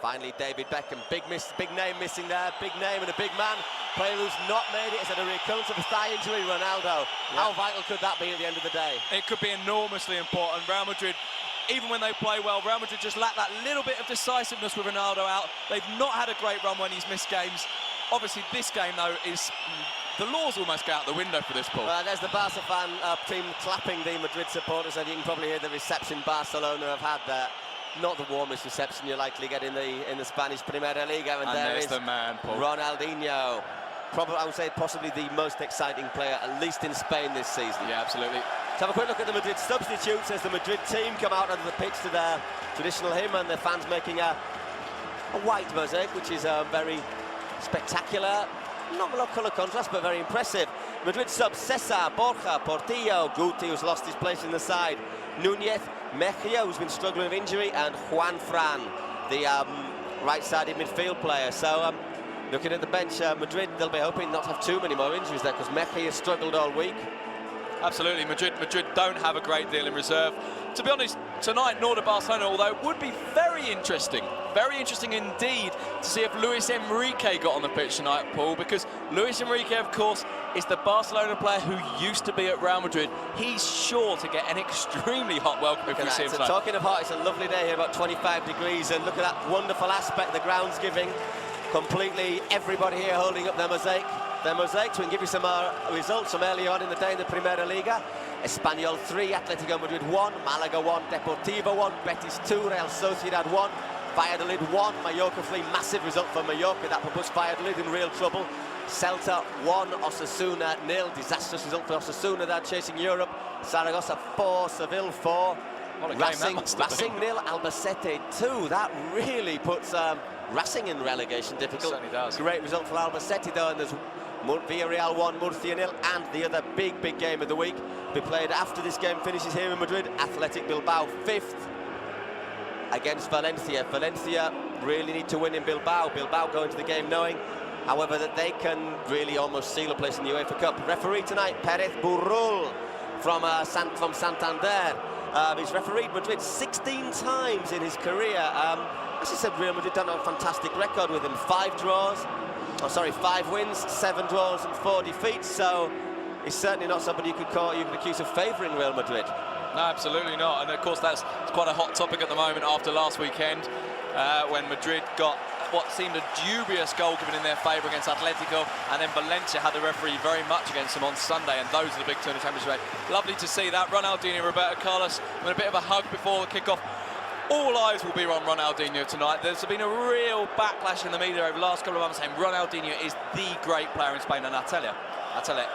Finally, David Beckham, big name missing there, big name and a big man. Player who's not made it has had a recurrence of a thigh injury, Ronaldo. Yeah. How vital could that be at the end of the day? It could be enormously important. Real Madrid, even when they play well, Real Madrid just lack that little bit of decisiveness with Ronaldo out. They've not had a great run when he's missed games. Obviously, this game, though, is... the laws almost go out the window for this, Paul. Well, there's the Barca fan team clapping the Madrid supporters, and you can probably hear the reception Barcelona have had there. Not the warmest reception you likely get in the Spanish Primera Liga. And there is the man, Paul. Ronaldinho. Probably, I would say, possibly the most exciting player, at least in Spain this season. Yeah, absolutely. Let's have a quick look at the Madrid substitutes as the Madrid team come out onto the pitch to their traditional hymn, and the fans making a white mosaic, which is very spectacular. Not a lot of colour contrast, but very impressive. Madrid subs: Cesar, Borja, Portillo, Guti, who's lost his place in the side, Núñez, Mejia, who's been struggling with injury, and Juan Fran, the right-sided midfield player. So, looking at the bench, Madrid, they'll be hoping not to have too many more injuries there, because Mejia struggled all week. Absolutely, Madrid don't have a great deal in reserve. To be honest, tonight, nor do Barcelona, although it would be very interesting indeed to see if Luis Enrique got on the pitch tonight, Paul, because Luis Enrique, of course, is the Barcelona player who used to be at Real Madrid. He's sure to get an extremely hot welcome if we see him tonight. Talking of hot, it's a lovely day here, about 25 degrees, and look at that wonderful aspect the ground's giving. Completely everybody here holding up their mosaic. Their mosaics. We can give you some results from early on in the day in the Primera Liga. Espanyol 3, Atletico Madrid 1, Malaga 1, Deportivo 1, Betis 2, Real Sociedad 1, Valladolid 1, Mallorca 3. Massive result for Mallorca. That will put Valladolid in real trouble. Celta 1, Osasuna 0. Disastrous result for Osasuna. They're chasing Europe. Zaragoza 4, Seville 4. Racing 0, Albacete 2. That really puts Racing in relegation difficult. It certainly does. Great result for Albacete though, and there's Villarreal 1, Murcia 0, and the other big game of the week be played after this game finishes here in Madrid. Athletic Bilbao 5th against Valencia. Valencia really need to win in Bilbao. Bilbao go into the game knowing, however, that they can really almost seal a place in the UEFA Cup. Referee tonight, Pérez Burrull from Santander. He's refereed Madrid 16 times in his career. As I said, Real Madrid don't have a fantastic record with him. 5 wins, 7 draws and 4 defeats. So he's certainly not somebody you could accuse of favouring Real Madrid. No, absolutely not. And of course, that's quite a hot topic at the moment after last weekend, when Madrid got what seemed a dubious goal given in their favour against Atletico, and then Valencia had the referee very much against them on Sunday, and those are the big two in the Championship. Lovely to see that. Ronaldinho, Roberto Carlos with a bit of a hug before the kickoff. All eyes will be on Ronaldinho tonight. There's been a real backlash in the media over the last couple of months saying Ronaldinho is the great player in Spain, and I tell you,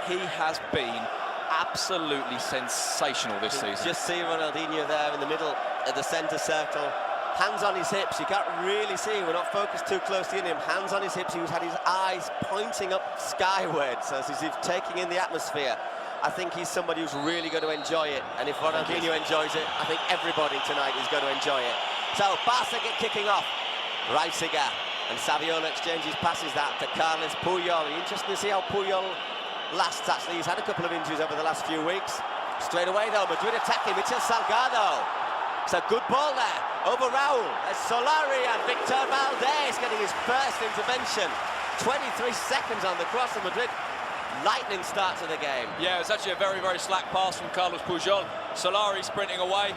he has been absolutely sensational this season. Just see Ronaldinho there in the middle of the centre circle. Hands on his hips, you can't really see, we're not focused too closely in him. Hands on his hips, he's had his eyes pointing up skywards as if taking in the atmosphere. I think he's somebody who's really going to enjoy it, and if Ronaldinho enjoys it, I think everybody tonight is going to enjoy it. So Barca get kicking off. Reisiger and Saviola exchanges passes that to Carles Puyol. Interesting to see how Puyol lasts, actually. He's had a couple of injuries over the last few weeks. Straight away though, Madrid attacking, Michel Salgado. It's a good ball there, over Raul. There's Solari and Victor Valdés getting his first intervention. 23 seconds on the cross of Madrid. Lightning start to the game. Yeah, it was actually a very slack pass from Carlos Puyol. Solari sprinting away.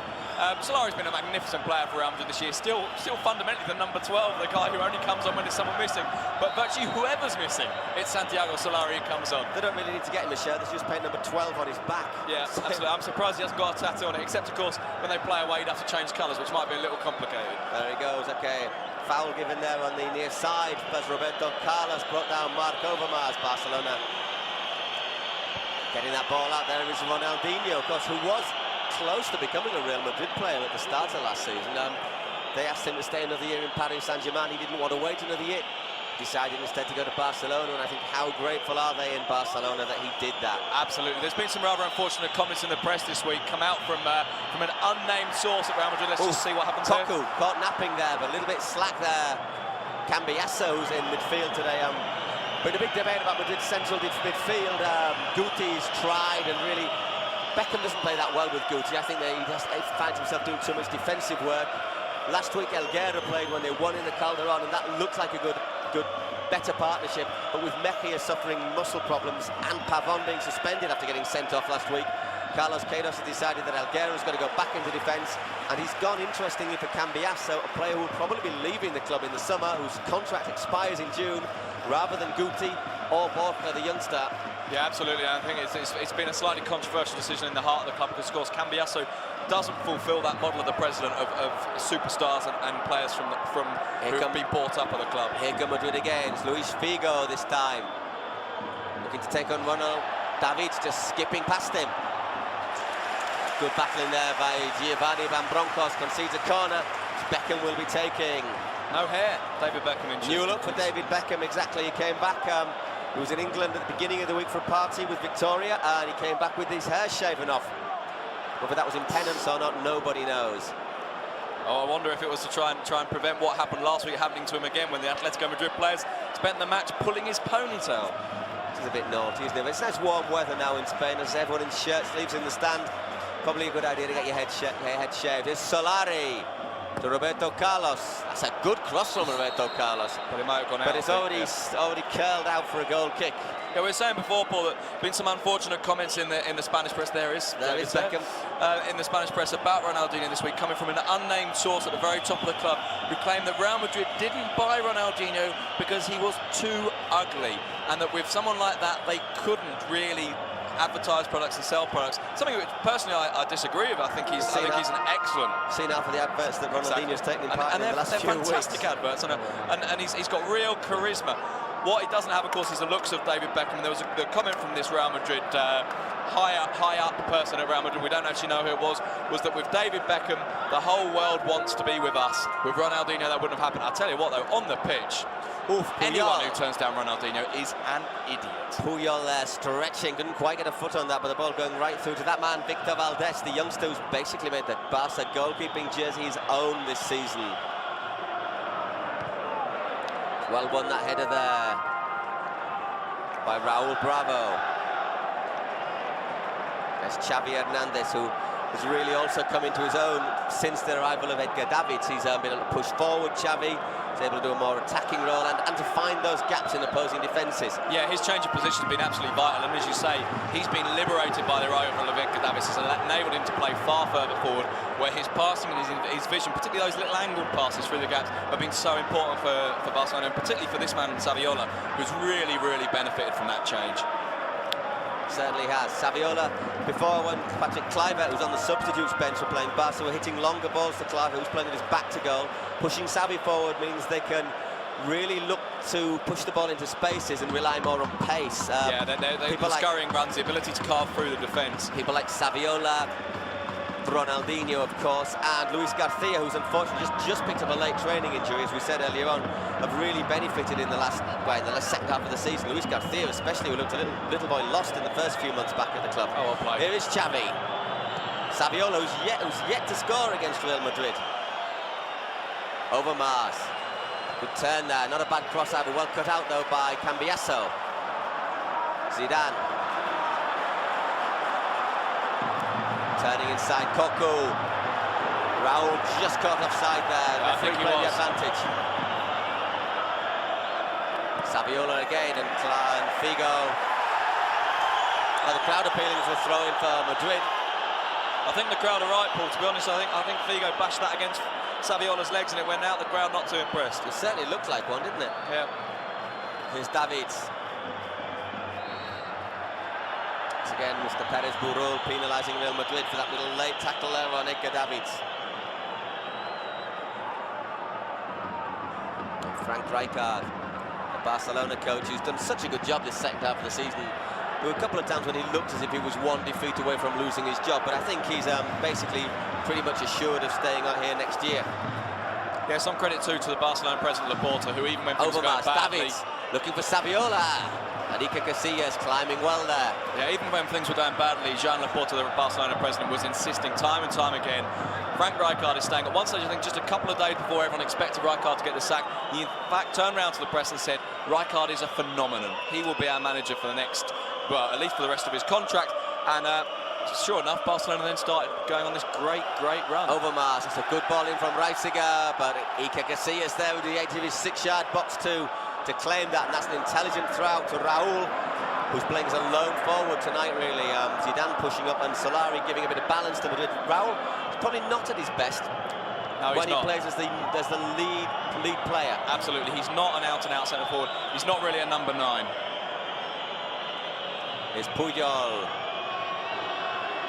Solari's been a magnificent player for Real Madrid this year. Still fundamentally the number 12, the guy who only comes on when there's someone missing. But virtually whoever's missing, it's Santiago Solari who comes on. They don't really need to get him a shirt, they just paint number 12 on his back. Yeah, absolutely. I'm surprised he hasn't got a tattoo on it, except of course when they play away he'd have to change colours, which might be a little complicated. There he goes, okay. Foul given there on the near side as Roberto Carlos brought down Marc Overmars. Barcelona getting that ball out there is Ronaldinho, of course, who was close to becoming a Real Madrid player at the start of last season. They asked him to stay another year in Paris Saint-Germain. He didn't want to wait another year. Decided instead to go to Barcelona, and I think how grateful are they in Barcelona that he did that. Absolutely. There's been some rather unfortunate comments in the press this week come out from an unnamed source at Real Madrid. Let's just see what happens there. Toku caught napping there, but a little bit slack there. Cambiasso, who's in midfield today. Been a big debate about Madrid's central midfield. Guti's tried, and really Beckham doesn't play that well with Guti. I think he finds himself doing too much defensive work. Last week Elguera played when they won in the Calderon, and that looked like a good, better partnership. But with Mejia suffering muscle problems and Pavon being suspended after getting sent off last week, Carlos Queiroz has decided that Elguera's going to go back into defence, and he's gone, interestingly, for Cambiasso, a player who will probably be leaving the club in the summer, whose contract expires in June, rather than Guti or Borja, the youngster. Yeah, absolutely. I think it's been a slightly controversial decision in the heart of the club, because, of course, Cambiasso doesn't fulfil that model of the president of superstars and players who have been brought up at the club. Here come Madrid again. It's Luis Figo this time, looking to take on Ronald Davids, just skipping past him. Good battling there by Giovanni Van Bronckhorst, concedes a corner, which Beckham will be taking. No hair, David Beckham in. New look for David Beckham, exactly. He came back, he was in England at the beginning of the week for a party with Victoria, and he came back with his hair shaven off. Whether that was in penance or not, nobody knows. Oh, I wonder if it was to try and prevent what happened last week happening to him again, when the Atletico Madrid players spent the match pulling his ponytail. This is a bit naughty, isn't it? But it's nice warm weather now in Spain, as everyone in shirt sleeves in the stand. Probably a good idea to get your head shaved. Here's Solari to Roberto Carlos. That's a good cross from Roberto Carlos. But it might have gone out. But it's already curled out for a goal kick. Yeah, we were saying before, Paul, that been some unfortunate comments in the Spanish press. There is Beckham. In the Spanish press about Ronaldinho this week, coming from an unnamed source at the very top of the club, who claimed that Real Madrid didn't buy Ronaldinho because he was too ugly, and that with someone like that, they couldn't really advertise products and sell products. Something which personally I disagree with. I think he's an excellent. Seen out for the adverts that Ronaldinho's taken part in the last few weeks. Fantastic adverts, and he's got real charisma. What he doesn't have, of course, is the looks of David Beckham. There was the comment from this Real Madrid high up person at Real Madrid, we don't actually know who it was that with David Beckham, the whole world wants to be with us. With Ronaldinho, that wouldn't have happened. I'll tell you what, though, on the pitch, anyone who turns down Ronaldinho is an idiot. Puyol there stretching, couldn't quite get a foot on that, but the ball going right through to that man, Victor Valdés, the youngster who's basically made the Barca goalkeeping jersey his own this season. Well won that header there by Raúl Bravo. There's Xavi Hernandez, who has really also come into his own since the arrival of Edgar Davids. He's been able to push forward, Xavi. He's able to do a more attacking role and to find those gaps in opposing defences. Yeah, his change of position has been absolutely vital, and as you say, he's been liberated by the arrival of Edgar Davids. It's enabled him to play far further forward, where his passing and his vision, particularly those little angled passes through the gaps, have been so important for Barcelona, and particularly for this man, Saviola, who's really benefited from that change. Certainly has. Saviola, before when Patrick Kluivert, who's on the substitutes bench for playing Barca, were hitting longer balls to Kluivert, who's playing with his back to goal. Pushing Xavi forward means they can really look to push the ball into spaces and rely more on pace. The scurrying runs, the ability to carve through the defence. People like Saviola, Ronaldinho, of course, and Luis Garcia, who's unfortunately just picked up a late training injury, as we said earlier on, have really benefited in the last second half of the season. Luis Garcia, especially, who looked a little boy lost in the first few months back at the club. Oh, well played. Here is Xavi. Saviola, who's yet to score against Real Madrid. Over Mars. Good turn there. Not a bad crossover. Well cut out, though, by Cambiasso. Zidane. Turning inside, Cocu. Raúl just caught offside there. I think he played was. the advantage. Saviola again and Figo. Well, the crowd appealing for a throw-in for Madrid. I think the crowd are right, Paul. To be honest, I think Figo bashed that against Saviola's legs and it went out. The crowd not too impressed. It certainly looked like one, didn't it? Yeah. Here's Davids. Again, Mr. Pérez Burrull penalising Real Madrid for that little late tackle there on Edgar Davids. And Frank Rijkaard, the Barcelona coach, who's done such a good job this second half of the season. There were a couple of times when he looked as if he was one defeat away from losing his job, but I think he's basically pretty much assured of staying on here next year. Yeah, some credit too to the Barcelona president Laporta, who even when things were going badly... Davids looking for Saviola. Iker Casillas climbing well there. Yeah, even when things were going badly, Joan Laporta, the Barcelona president, was insisting time and time again. Frank Rijkaard is staying. At one stage, I think just a couple of days before everyone expected Rijkaard to get the sack, he in fact turned around to the press and said, Rijkaard is a phenomenon. He will be our manager for the next, well, at least for the rest of his contract. And sure enough, Barcelona then started going on this great run. Overmars, it's a good ball in from Reisiger, but Iker Casillas there with the edge of his 6-yard box to claim that, and that's an intelligent throw out to Raúl, who's playing as a lone forward tonight, really. Zidane pushing up and Solari giving a bit of balance to Madrid. Raúl is probably not at his best when he plays as the lead player. Absolutely, he's not an out-and-out centre forward. He's not really a number 9. Here's Puyol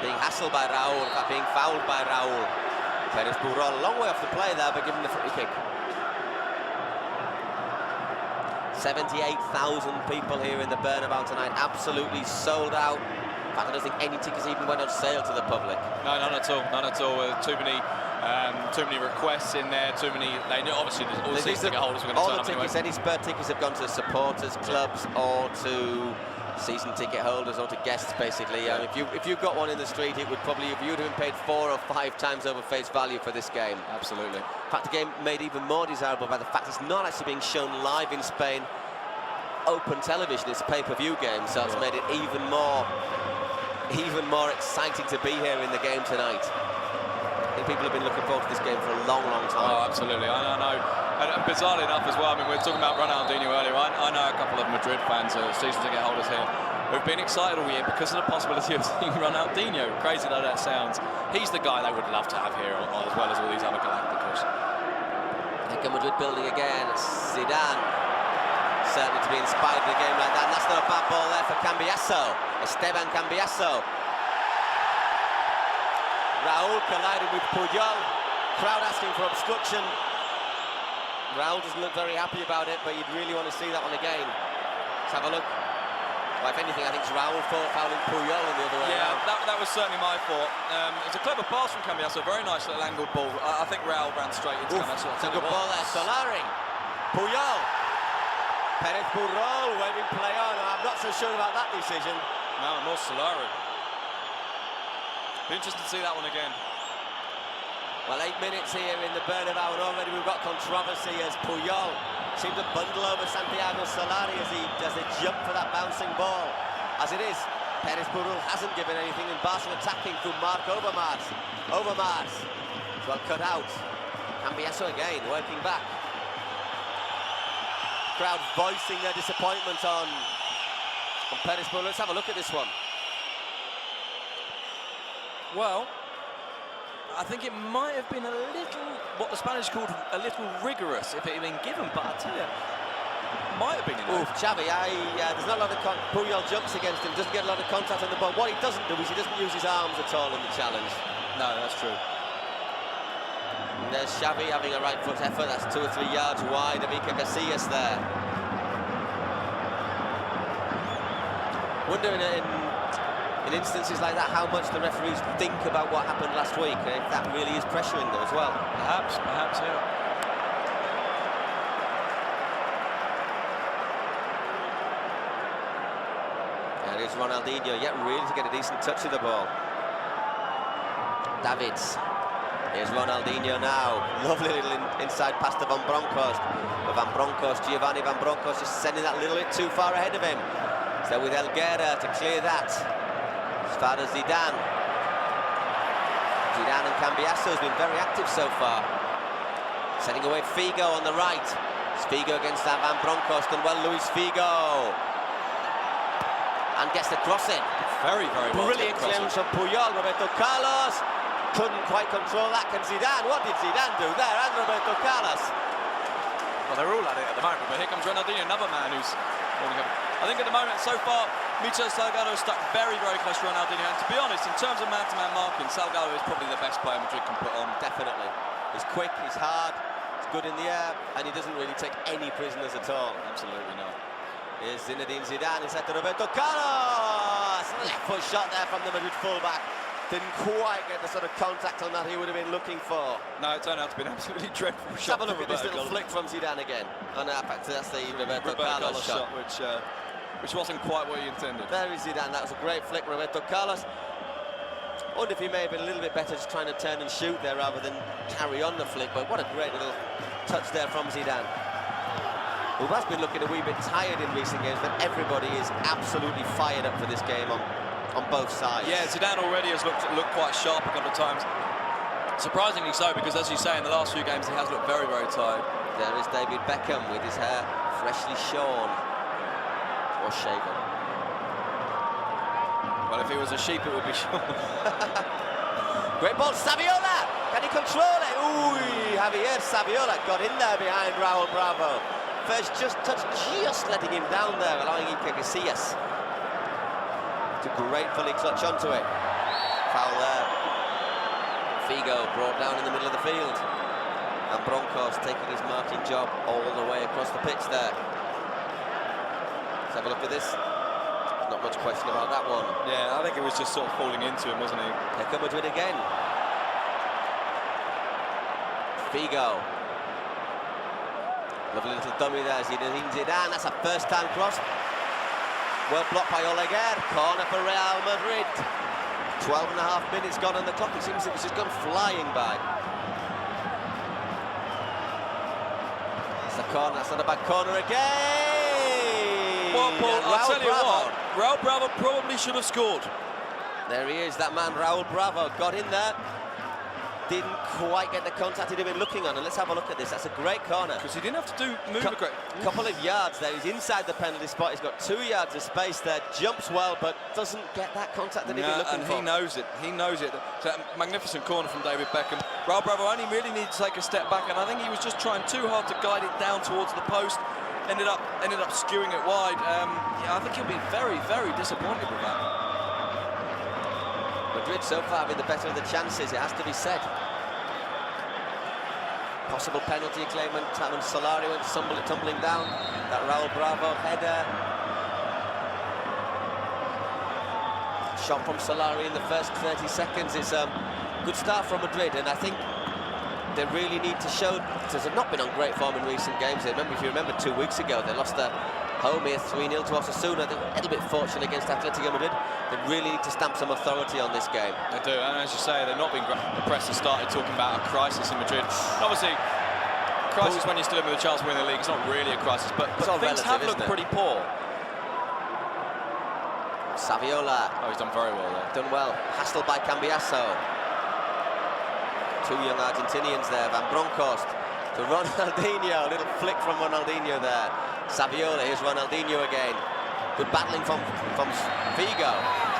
being hassled by Raúl, in fact being fouled by Raúl. Pérez Burrull, a long way off the play there, but given the free kick. 78,000 people here in the Bernabeu tonight, absolutely sold out. In fact, I don't think any tickets even went on sale to the public. No, none at all, none at all. Too many requests in there, too many. They knew obviously all the season ticket holders were going to turn up anyway. Any spare tickets have gone to supporters clubs or to season ticket holders or to guests, basically. Yeah. If you got one in the street, it would probably, if you'd have been paid 4 or 5 times over face value for this game. Absolutely. In fact, the game made even more desirable by the fact it's not actually being shown live in Spain. Open television, it's a pay-per-view game, so it's made it even more exciting to be here in the game tonight. I think people have been looking forward to this game for a long time. Oh, absolutely. I know. And bizarrely enough as well, I mean, we were talking about Ronaldinho earlier. I know a couple of Madrid fans, season ticket holders here, who've been excited all year because of the possibility of seeing Ronaldinho. Crazy though that sounds. He's the guy they would love to have here, as well as all these other Galacticos. Madrid building again. Zidane certainly to be inspired in a game like that. And that's not a bad ball there for Cambiasso. Esteban Cambiasso. Raúl collided with Puyol. Crowd asking for obstruction. Raúl doesn't look very happy about it, but you'd really want to see that one again. Let's have a look. Well, if anything, I think it's Raúl fouling Puyol in the other way around. That was certainly my fault. It was a clever pass from Cambiasso, very nice little angled ball. I think Raúl ran straight into Cambiasso. It's a good ball there. Solari. Puyol. Pérez Burrull waving play on. I'm not so sure about that decision. No, more Solari. Be interesting to see that one again. Well, 8 minutes here in the Bernabeu, and already we've got controversy as Puyol seemed to bundle over Santiago Solari as they jump for that bouncing ball. As it is, Pérez Burrull hasn't given anything, and Barca attacking through Marc Overmars. Overmars, well cut out. Cambiasso again, working back. Crowd voicing their disappointment on Pérez Burrull. Let's have a look at this one. Well, I think it might have been a little, what the Spanish called a little rigorous if it had been given, but I tell you, might have been enough. Xavi, there's not a lot of Puyol jumps against him, doesn't get a lot of contact on the ball. What he doesn't do is he doesn't use his arms at all in the challenge. No, that's true. And there's Xavi having a right foot effort, that's 2 or 3 yards wide of Iker Casillas there. Wonder in instances like that how much the referees think about what happened last week, and if that really is pressuring them as well. Perhaps, yeah. There is Ronaldinho, yet really to get a decent touch of the ball. Davids. Here's Ronaldinho now. Lovely little inside pass to Van Bronckhorst. But Giovanni Van Bronckhorst just sending that little bit too far ahead of him. So with Elguera to clear that. As far as Zidane and Cambiasso has been very active so far. Setting away Figo on the right. It's Figo against that Van Bronckhorst, and well, Luis Figo. And gets the cross in. Very well. Brilliant clearance from Puyol. Roberto Carlos couldn't quite control that. Can Zidane? What did Zidane do there? And Roberto Carlos. Well, they're all at it at the moment, but here comes Ronaldinho, another man who's... I think at the moment, so far, Michel Salgado is stuck very close to Ronaldinho. And to be honest, in terms of man-to-man marking, Salgado is probably the best player Madrid can put on. Definitely. He's quick, he's hard, he's good in the air, and he doesn't really take any prisoners at all. Absolutely not. Here's Zinedine Zidane inside to Roberto Carlos. Left foot shot there from the Madrid fullback. Didn't quite get the sort of contact on that he would have been looking for. No, it turned out to be an absolutely dreadful Let's shot. have a look at this little flick from Zidane again. Oh no, in fact, that's the Roberto Carlos shot. Which wasn't quite what he intended. There is Zidane, that was a great flick, Roberto Carlos. I wonder if he may have been a little bit better just trying to turn and shoot there rather than carry on the flick, but what a great little touch there from Zidane. Who has been looking a wee bit tired in recent games, but everybody is absolutely fired up for this game on on both sides. Yeah, Zidane already has looked quite sharp a couple of times. Surprisingly so, because as you say, in the last few games he has looked very, very tired. There is David Beckham with his hair freshly shorn or shaven. Well, if he was a sheep, it would be shorn. Great ball, Saviola! Can he control it? Ooh, Javier Saviola got in there behind Raul Bravo. First just touched, just letting him down there, allowing Iker Casillas to gratefully clutch onto it. Foul there. Figo brought down in the middle of the field. And Broncos taking his marking job all the way across the pitch there. Let's have a look at this. Not much question about that one. Yeah, I think it was just sort of falling into him, wasn't he? Here come Madrid again. Figo. Lovely little dummy there, Zinedine Zidane. That's a first-time cross. Well blocked by Oleguer. Corner for Real Madrid. 12.5 minutes gone on the clock. It seems it was just gone flying by. It's a corner. That's not a bad corner again. Well, Paul, I'll tell you what. Raul Bravo probably should have scored. There he is, that man, Raul Bravo, got in there. Didn't quite get the contact he'd have been looking on. And let's have a look at this. That's a great corner. Because he didn't have to move a great... Couple of yards there. He's inside the penalty spot. He's got 2 yards of space there. Jumps well, but doesn't get that contact that he'd be looking for. And he knows it. He knows it. So a magnificent corner from David Beckham. Raul Bravo only really needed to take a step back, and I think he was just trying too hard to guide it down towards the post. Ended up skewing it wide. Yeah, I think he'll be very, very disappointed with that. Madrid so far been the better of the chances, it has to be said. Possible penalty claimant, and Solari went tumbling down. That Raul Bravo header. Shot from Solari in the first 30 seconds. It's a good start from Madrid, and I think they really need to show, because they've not been on great form in recent games. If you remember 2 weeks ago, they lost their home here 3-0 to Osasuna. They were a little bit fortunate against Atletico Madrid. They really need to stamp some authority on this game. They do, and as you say, they've not been great. The press has started talking about a crisis in Madrid. Obviously, crisis when you're still in with a chance of winning the league. It's not really a crisis, but things have looked pretty poor. Saviola. Oh, he's done very well there. Done well. Hassled by Cambiasso. 2 young Argentinians there. Van Bronckhorst to Ronaldinho. A little flick from Ronaldinho there. Saviola. Here's Ronaldinho again. Good battling from Figo.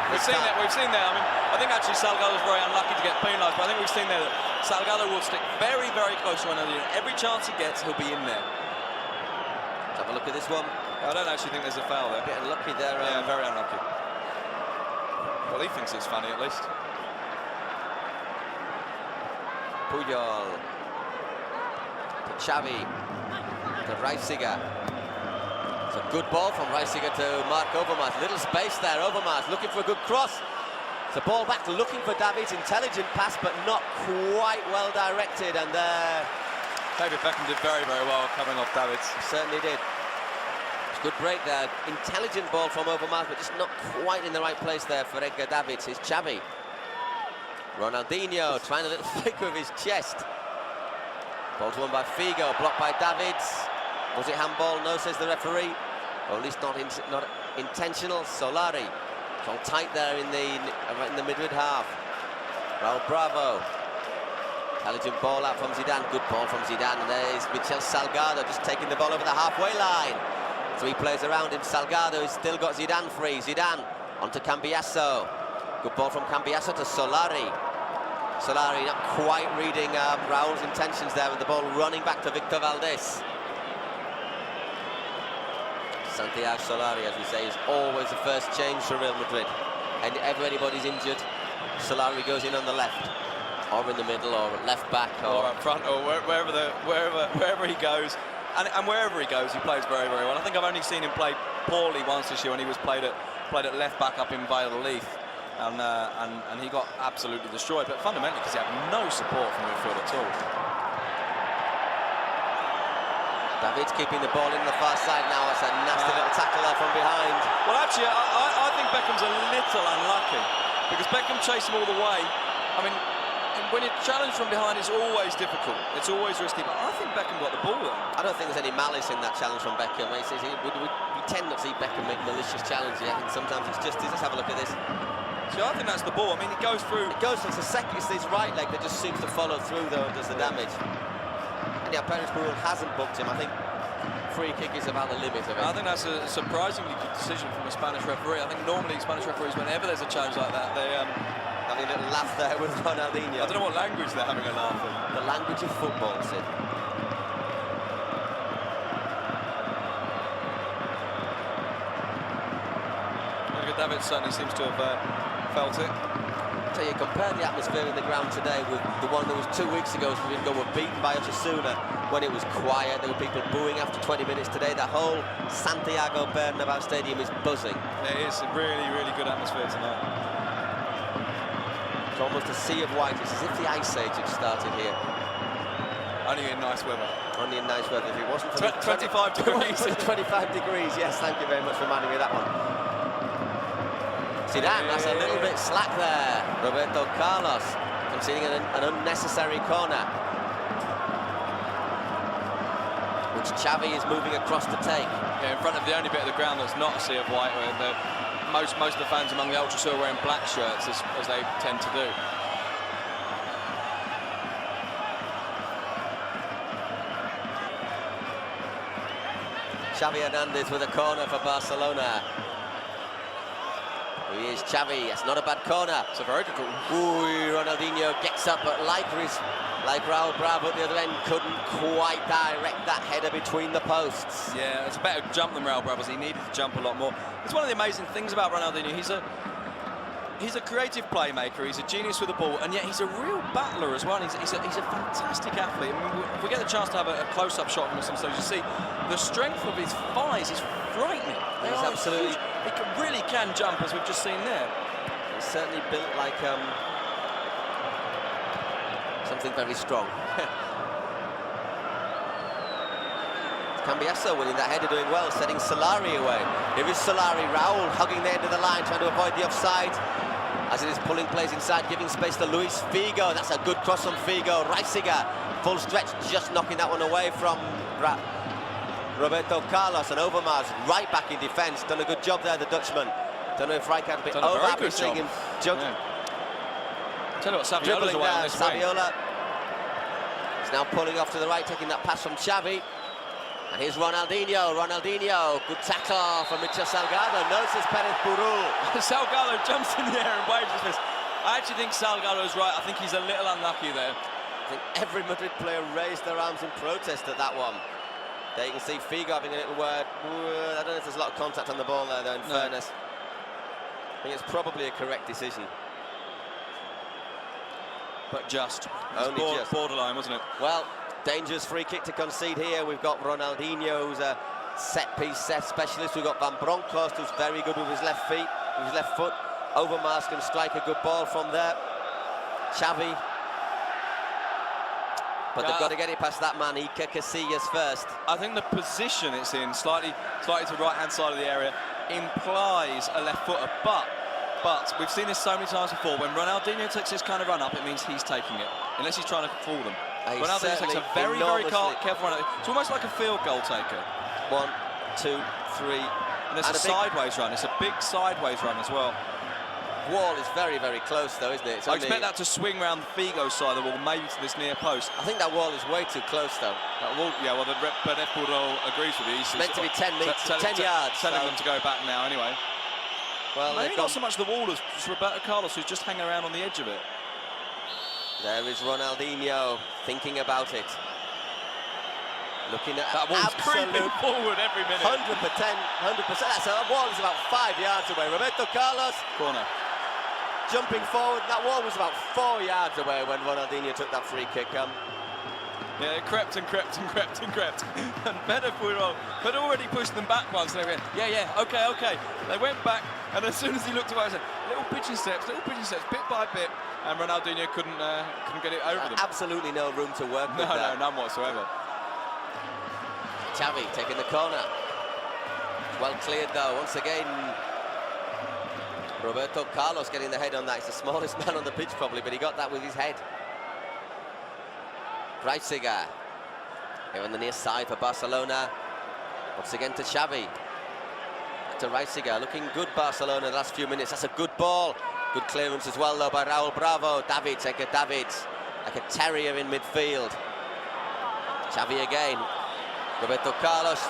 We've seen that. I mean, I think actually Salgado's very unlucky to get penalised, but I think we've seen there that Salgado will stick very, very close to Ronaldinho. Every chance he gets, he'll be in there. Let's have a look at this one. I don't actually think there's a foul there. A bit unlucky there. Yeah, very unlucky. Well, he thinks it's funny at least. Puyol. To Xavi. To Reisiger. It's a good ball from Reisiger to Mark Overmars. Little space there, Overmars looking for a good cross. It's a ball back, looking for David's intelligent pass, but not quite well directed. And there, David Beckham did very, very well covering off Davids. He certainly did. It's a good break there. Intelligent ball from Overmars, but just not quite in the right place there for Edgar Davids. Here's Xavi. Ronaldinho trying a little flick with his chest. Ball's won by Figo, blocked by Davids. Was it handball? No, says the referee. Or at least not intentional. Solari. It's all tight there in the Madrid half. Raul Bravo. Intelligent ball out from Zidane. Good ball from Zidane. And there's Michel Salgado just taking the ball over the halfway line. 3 players around him. Salgado has still got Zidane free. Zidane onto Cambiasso. Good ball from Cambiasso to Solari. Solari not quite reading Raul's intentions there, with the ball running back to Victor Valdés. Santiago Solari, as we say, is always the first change for Real Madrid. And if anybody's injured, Solari goes in on the left, or in the middle, or left back, or up front, or wherever he goes. And wherever he goes, he plays very, very well. I think I've only seen him play poorly once this year when he was played at left back up in Valladolid. And he got absolutely destroyed, but fundamentally because he had no support from midfield at all. David's keeping the ball in the far side now. It's a nasty little tackle there from behind. Well, actually, I think Beckham's a little unlucky, because Beckham chased him all the way. I mean, when you're challenged from behind, it's always difficult. It's always risky. But I think Beckham got the ball there. I don't think there's any malice in that challenge from Beckham. We tend not to see Beckham make malicious challenges. I think sometimes it's just, let's have a look at this. See, I think that's the ball. I mean, it goes through. It goes, it's his right leg that just seems to follow through, though, and does the damage. And yeah, Pérez Burrull hasn't booked him. I think free kick is about the limit of it. I think that's a surprisingly good decision from a Spanish referee. I think normally Spanish referees, whenever there's a challenge like that, they having a little laugh there with Ronaldinho. I don't know what language they're having a laugh in. The language of football, Sid. David certainly seems to have felt it. So you compare the atmosphere in the ground today with the one that was 2 weeks ago as we were beaten by Osasuna when it was quiet. There were people booing after 20 minutes. Today the whole Santiago Bernabeu stadium is buzzing. It is a really, really good atmosphere tonight. It's almost a sea of white. It's as if the Ice Age had started here. Only in nice weather. Only in nice weather. If it wasn't for 25 degrees. 25 degrees, yes, thank you very much for reminding me of that one. Zidane, that's a little bit slack there. Roberto Carlos conceding an unnecessary corner, which Xavi is moving across to take. Yeah, in front of the only bit of the ground that's not a sea of white, where most of the fans among the Ultras are wearing black shirts, as they tend to do. Xavi Hernandez with a corner for Barcelona. Here is Xavi, it's not a bad corner. It's a very good corner. Ooh, Ronaldinho gets up, but like Raul Bravo at the other end, couldn't quite direct that header between the posts. Yeah, it's a better jump than Raul Bravo's. He needed to jump a lot more. It's one of the amazing things about Ronaldinho. He's a creative playmaker. He's a genius with the ball, and yet he's a real battler as well. He's a fantastic athlete. I mean, if we get the chance to have a close-up shot of him at some stage, you see the strength of his thighs is frightening. He's absolutely. He really can jump, as we've just seen there. He's certainly built like something very strong. Cambiasso winning that header, doing well, setting Solari away. Here is Solari, Raul hugging the end of the line, trying to avoid the offside. As it is pulling plays inside, giving space to Luis Figo. That's a good cross from Figo. Reisiger, full stretch, just knocking that one away from Roberto Carlos, and Overmars right back in defence. Done a good job there, the Dutchman. Don't know if Rijkaard has been over-appreciating him. Tell you what, Saviola's away on this Saviola is now pulling off to the right, taking that pass from Xavi. And here's Ronaldinho. Ronaldinho, good tackle from Richard Salgado. Notices Pérez Burrull. Salgado jumps in the air and waves his fist. I actually think Salgado is right. I think he's a little unlucky there. I think every Madrid player raised their arms in protest at that one. There you can see Figo having a little word. I don't know if there's a lot of contact on the ball there, though, in fairness. I think it's probably a correct decision. But just. Only just. Borderline, wasn't it? Well, dangerous free kick to concede here. We've got Ronaldinho, who's a set-piece specialist. We've got Van Bronckhorst, who's very good with his left feet, with his left foot. Overmars can strike a good ball from there. Xavi. But they've got to get it past that man, Iker Casillas, first. I think the position it's in, slightly to the right-hand side of the area, implies a left footer. But we've seen this so many times before. When Ronaldinho takes this kind of run up, it means he's taking it, unless he's trying to fool them. Ronaldinho takes a very careful run. It's almost like a field goal taker. 1, 2, 3. And there's a sideways run. It's a big sideways run as well. Wall is very, very close, though, isn't it? I expect that to swing round the Figo side of the wall, maybe to this near post. I think that wall is way too close, though. That wall, yeah, well, Pérez Burrull agrees with you. It's meant to be 10 yards. Telling them to go back now, anyway. Well, maybe not so much the wall as Roberto Carlos, who's just hanging around on the edge of it. There is Ronaldinho thinking about it. Looking at that wall's creeping forward every minute. 100%. That wall is about 5 yards away. Roberto Carlos. Corner. Jumping forward. That wall was about 4 yards away when Ronaldinho took that free kick. Yeah, it crept and crept and crept and crept. And Pérez Burrull had already pushed them back once. And they went, yeah, okay. They went back, and as soon as he looked away, I said, little pigeon steps, bit by bit. And Ronaldinho couldn't get it over them. Absolutely no room to work with there. No, none whatsoever. Xavi taking the corner. Well cleared, though. Once again, Roberto Carlos getting the head on that. He's the smallest man on the pitch, probably, but he got that with his head. Reisiger. Here on the near side for Barcelona. Once again to Xavi. To Reisiger, looking good Barcelona the last few minutes. That's a good ball. Good clearance as well though by Raul Bravo. Davids, Edgar Davids, like a terrier in midfield. Xavi again. Roberto Carlos.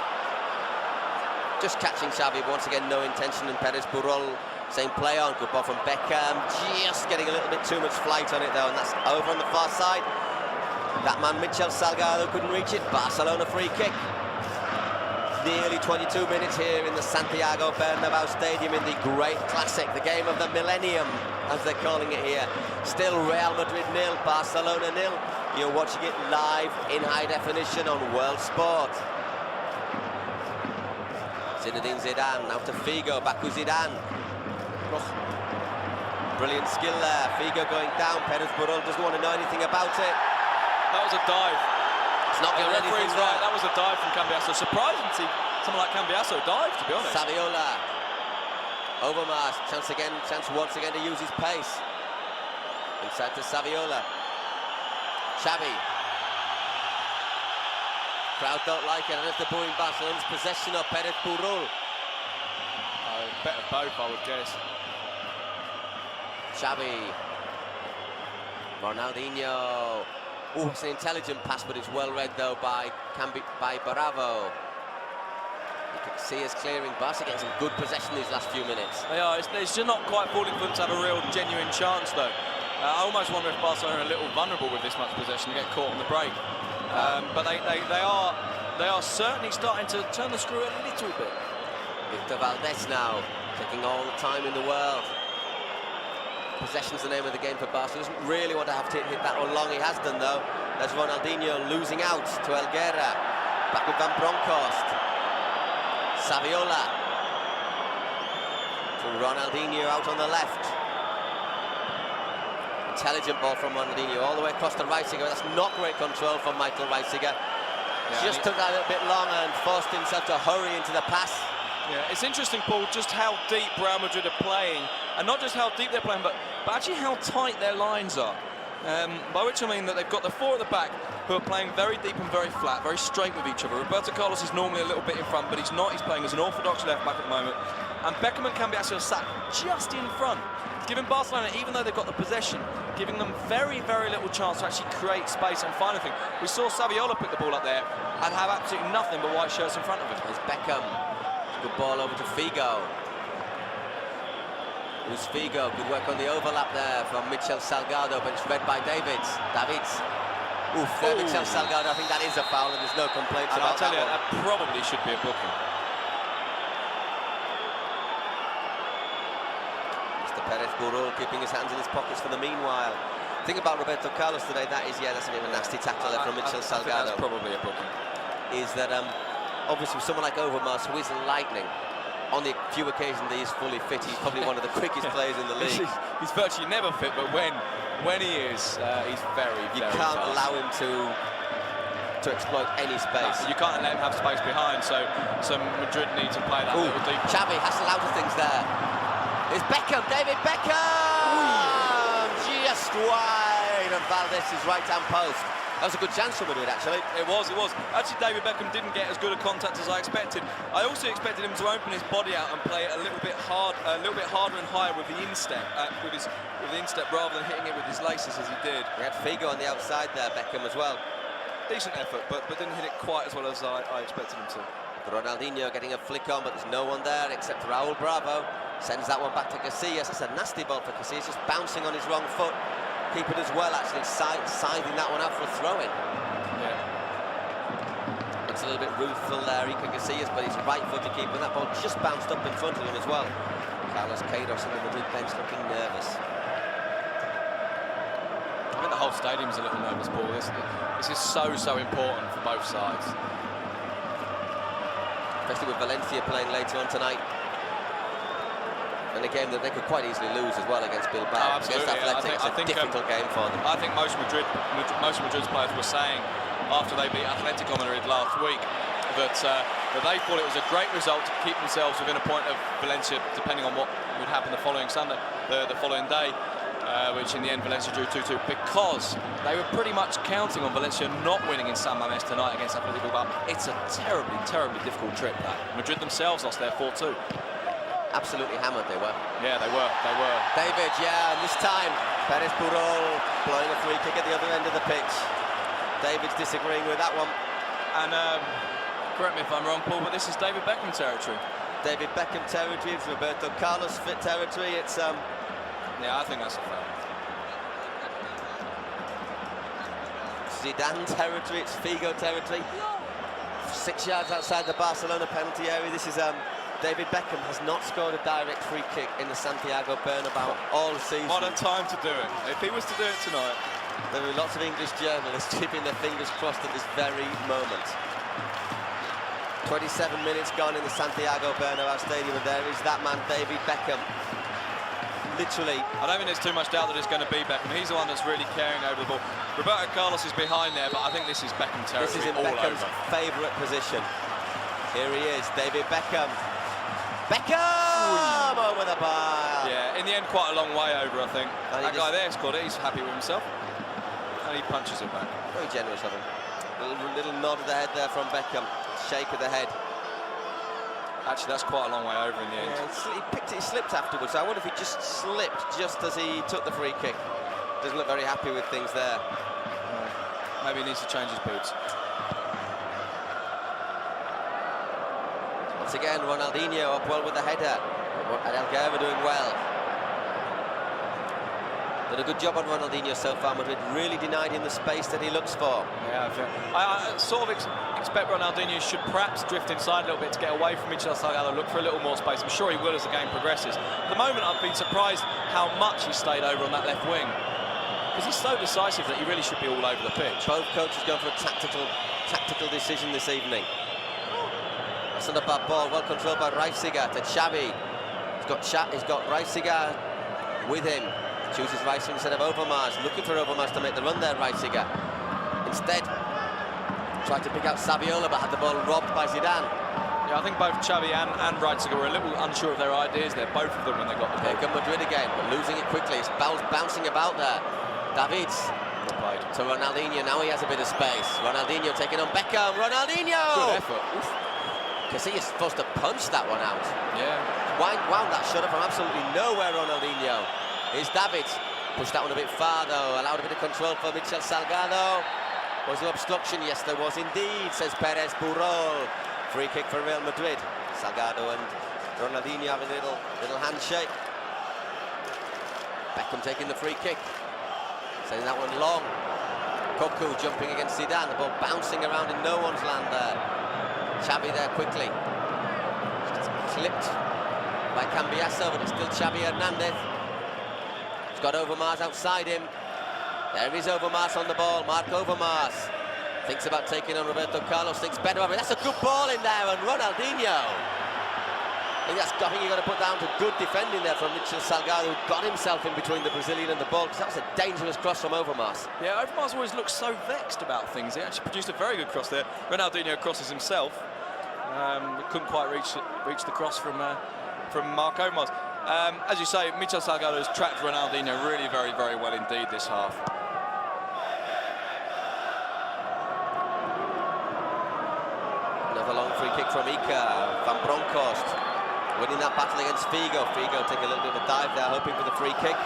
Just catching Xavi, but once again no intention. And Pérez, Burrull, same play on. Good ball from Beckham. Just getting a little bit too much flight on it though, and that's over on the far side. That man Michel Salgado couldn't reach it. Barcelona free kick. Nearly 22 minutes here in the Santiago Bernabeu Stadium in the great classic, the game of the millennium, as they're calling it here. Still Real Madrid 0, Barcelona 0. You're watching it live in high definition on World Sport. Zinedine Zidane, now to Figo, back to Zidane. Oh, brilliant skill there. Figo going down. Pérez Burrull doesn't want to know anything about it. That was a dive. It's not going to referee's right. That was a dive from Cambiasso. Surprising to see someone like Cambiasso dive, to be honest. Saviola. Overmars. Chance once again to use his pace. Inside to Saviola. Xavi. Crowd don't like it, and if they're booing Barcelona's possession of Pérez Burrull. Better both, I would guess. Xavi. Ronaldinho. Oh, it's an intelligent pass, but it's well read though by Bravo. You can see us clearing. Barca getting some good possession these last few minutes. They are. It's just not quite falling for them to have a real genuine chance though. I almost wonder if Barcelona are a little vulnerable with this much possession to get caught on the break. But they are certainly starting to turn the screw a little bit. Victor Valdés now taking all the time in the world. Possession's the name of the game for Barca. Doesn't really want to have to hit that one long. He has done though. There's Ronaldinho losing out to Elguera. Back with Van Bronckhorst. Saviola. To Ronaldinho out on the left. Intelligent ball from Ronaldinho all the way across to Reisiger. That's not great control from Michael Reisiger. Just took that a little bit long and forced himself to hurry into the pass. Yeah, it's interesting, Paul, just how deep Real Madrid are playing, and not just how deep they're playing, but actually how tight their lines are. By which I mean that they've got the four at the back who are playing very deep and very flat, very straight with each other. Roberto Carlos is normally a little bit in front, but he's not. He's playing as an orthodox left back at the moment. And Beckham and Cambiasso are sat just in front, giving Barcelona, even though they've got the possession, giving them very, very little chance to actually create space and find anything. We saw Saviola pick the ball up there and have absolutely nothing but white shirts in front of him. There's Beckham. Good ball over to Figo. Who's Figo? Good work on the overlap there from Michel Salgado, but it's read by Davids. Oof, there, Michel Salgado. I think that is a foul, and there's no complaints about that. I'll tell you, that probably should be a booking. Mr. Pérez Burrull keeping his hands in his pockets for the meanwhile. The thing about Roberto Carlos today, that's a bit of a nasty tackle there from Michel Salgado. That's probably a booking. Is that obviously someone like Overmars, who is lightning, on the few occasions that he's fully fit, he's probably one of the quickest players in the league. He's virtually never fit, but when he is, he's very, you very can't fast. allow him to exploit any space. No, you can't let him have space behind, so Madrid need to play that a little deeper. Xavi has a lot of things there. It's Beckham, David Beckham! Just wide of Valdés' right-hand post. That was a good chance for Madrid, actually. It was. Actually, David Beckham didn't get as good a contact as I expected. I also expected him to open his body out and play it a little bit harder and higher with the instep, with the instep rather than hitting it with his laces as he did. We had Figo on the outside there, Beckham as well. Decent effort, but didn't hit it quite as well as I expected him to. Ronaldinho getting a flick on, but there's no one there except Raul Bravo. Sends that one back to Casillas. That's a nasty ball for Casillas, just bouncing on his wrong foot. Keep it as well, actually, siding that one out for a throw-in. Yeah. Looks a little bit rueful there, Iker Casillas, but he's right-footed keeper. That ball just bounced up in front of him as well. Carlos Queiroz on the Madrid bench looking nervous. I think the whole stadium's a little nervous, Paul. This is so important for both sides. Especially with Valencia playing later on tonight. And a game that they could quite easily lose as well against Bilbao. Oh, absolutely. Against Athletic, I think it's a difficult game for them. I think most of Madrid's players were saying after they beat Atletico Madrid last week that they thought it was a great result to keep themselves within a point of Valencia, depending on what would happen the following Sunday, the following day. which in the end Valencia drew 2-2 because they were pretty much counting on Valencia not winning in San Mamés tonight against Atletico. But it's a terribly, terribly difficult trip. That Madrid themselves lost their 4-2. Absolutely hammered they were. Yeah, they were. David, yeah, and this time Pérez Burrull blowing a free kick at the other end of the pitch. David's disagreeing with that one. And correct me if I'm wrong, Paul, but this is David Beckham territory. David Beckham territory, it's Roberto Carlos fit territory. It's yeah, I think that's a foul. Zidane territory, it's Figo territory. 6 yards outside the Barcelona penalty area. This is David Beckham has not scored a direct free kick in the Santiago Bernabeu all season. What a time to do it. If he was to do it tonight. There are lots of English journalists keeping their fingers crossed at this very moment. 27 minutes gone in the Santiago Bernabeu stadium, and there is that man, David Beckham. Literally. I don't think there's too much doubt that it's going to be Beckham. He's the one that's really carrying over the ball. Roberto Carlos is behind there, but I think this is Beckham territory. This is in all Beckham's favourite position. Here he is, David Beckham. Beckham over the bar. Yeah, in the end, quite a long way over, I think. That guy there scored it. He's happy with himself. And he punches it back. Very generous of him. Little nod of the head there from Beckham. Shake of the head. Actually, that's quite a long way over in the end. Yeah, he slipped afterwards. I wonder if he just slipped just as he took the free kick. Doesn't look very happy with things there. Maybe he needs to change his boots. Once again, Ronaldinho up well with the header. And Elguera doing well. Did a good job on Ronaldinho so far. Madrid really denied him the space that he looks for. Yeah, I sort of expect Ronaldinho should perhaps drift inside a little bit to get away from Michel Salgado, look for a little more space. I'm sure he will as the game progresses. At the moment, I've been surprised how much he stayed over on that left wing. Because he's so decisive that he really should be all over the pitch. Both coaches going for a tactical decision this evening. That's not a bad ball, well controlled by Reisiger to Xavi. He's got Reisiger with him. Chooses Reisiger instead of Overmars. Looking for Overmars to make the run there, Reisiger. Instead, tried to pick out Saviola, but had the ball robbed by Zidane. Yeah, I think both Xavi and Reisiger were a little unsure of their ideas there, both of them, when they got the ball. Here come Madrid again, but losing it quickly. It's bouncing about there. Davids to Ronaldinho. Now he has a bit of space. Ronaldinho taking on Beckham. Ronaldinho! Good effort. Casillas is supposed to punch that one out. Yeah. Wound that shot up from absolutely nowhere, Ronaldinho. Here's Davids. Pushed that one a bit far, though. Allowed a bit of control for Michel Salgado. Was there obstruction? Yes, there was indeed, says Pérez Burrull. Free kick for Real Madrid. Salgado and Ronaldinho have a little handshake. Beckham taking the free kick. Sending that one long. Cocu jumping against Zidane. The ball bouncing around in no one's land there. Xavi there quickly. Clipped by Cambiasso, but it's still Xavi Hernandez. He's got Overmars outside him. There is Overmars on the ball. Marc Overmars thinks about taking on Roberto Carlos. Thinks better of it. That's a good ball in there, and Ronaldinho. I think you've got to put down to good defending there from Michel Salgado, who got himself in between the Brazilian and the ball, because that was a dangerous cross from Overmars. Yeah, Overmars always looks so vexed about things. He actually produced a very good cross there. Ronaldinho crosses himself. Couldn't quite reach the cross from Marc Overmars. As you say, Michel Salgado has tracked Ronaldinho really very, very well indeed this half. Another long free kick from Iker. Van Bronckhorst winning that battle against Figo. Figo taking a little bit of a dive there, hoping for the free kick.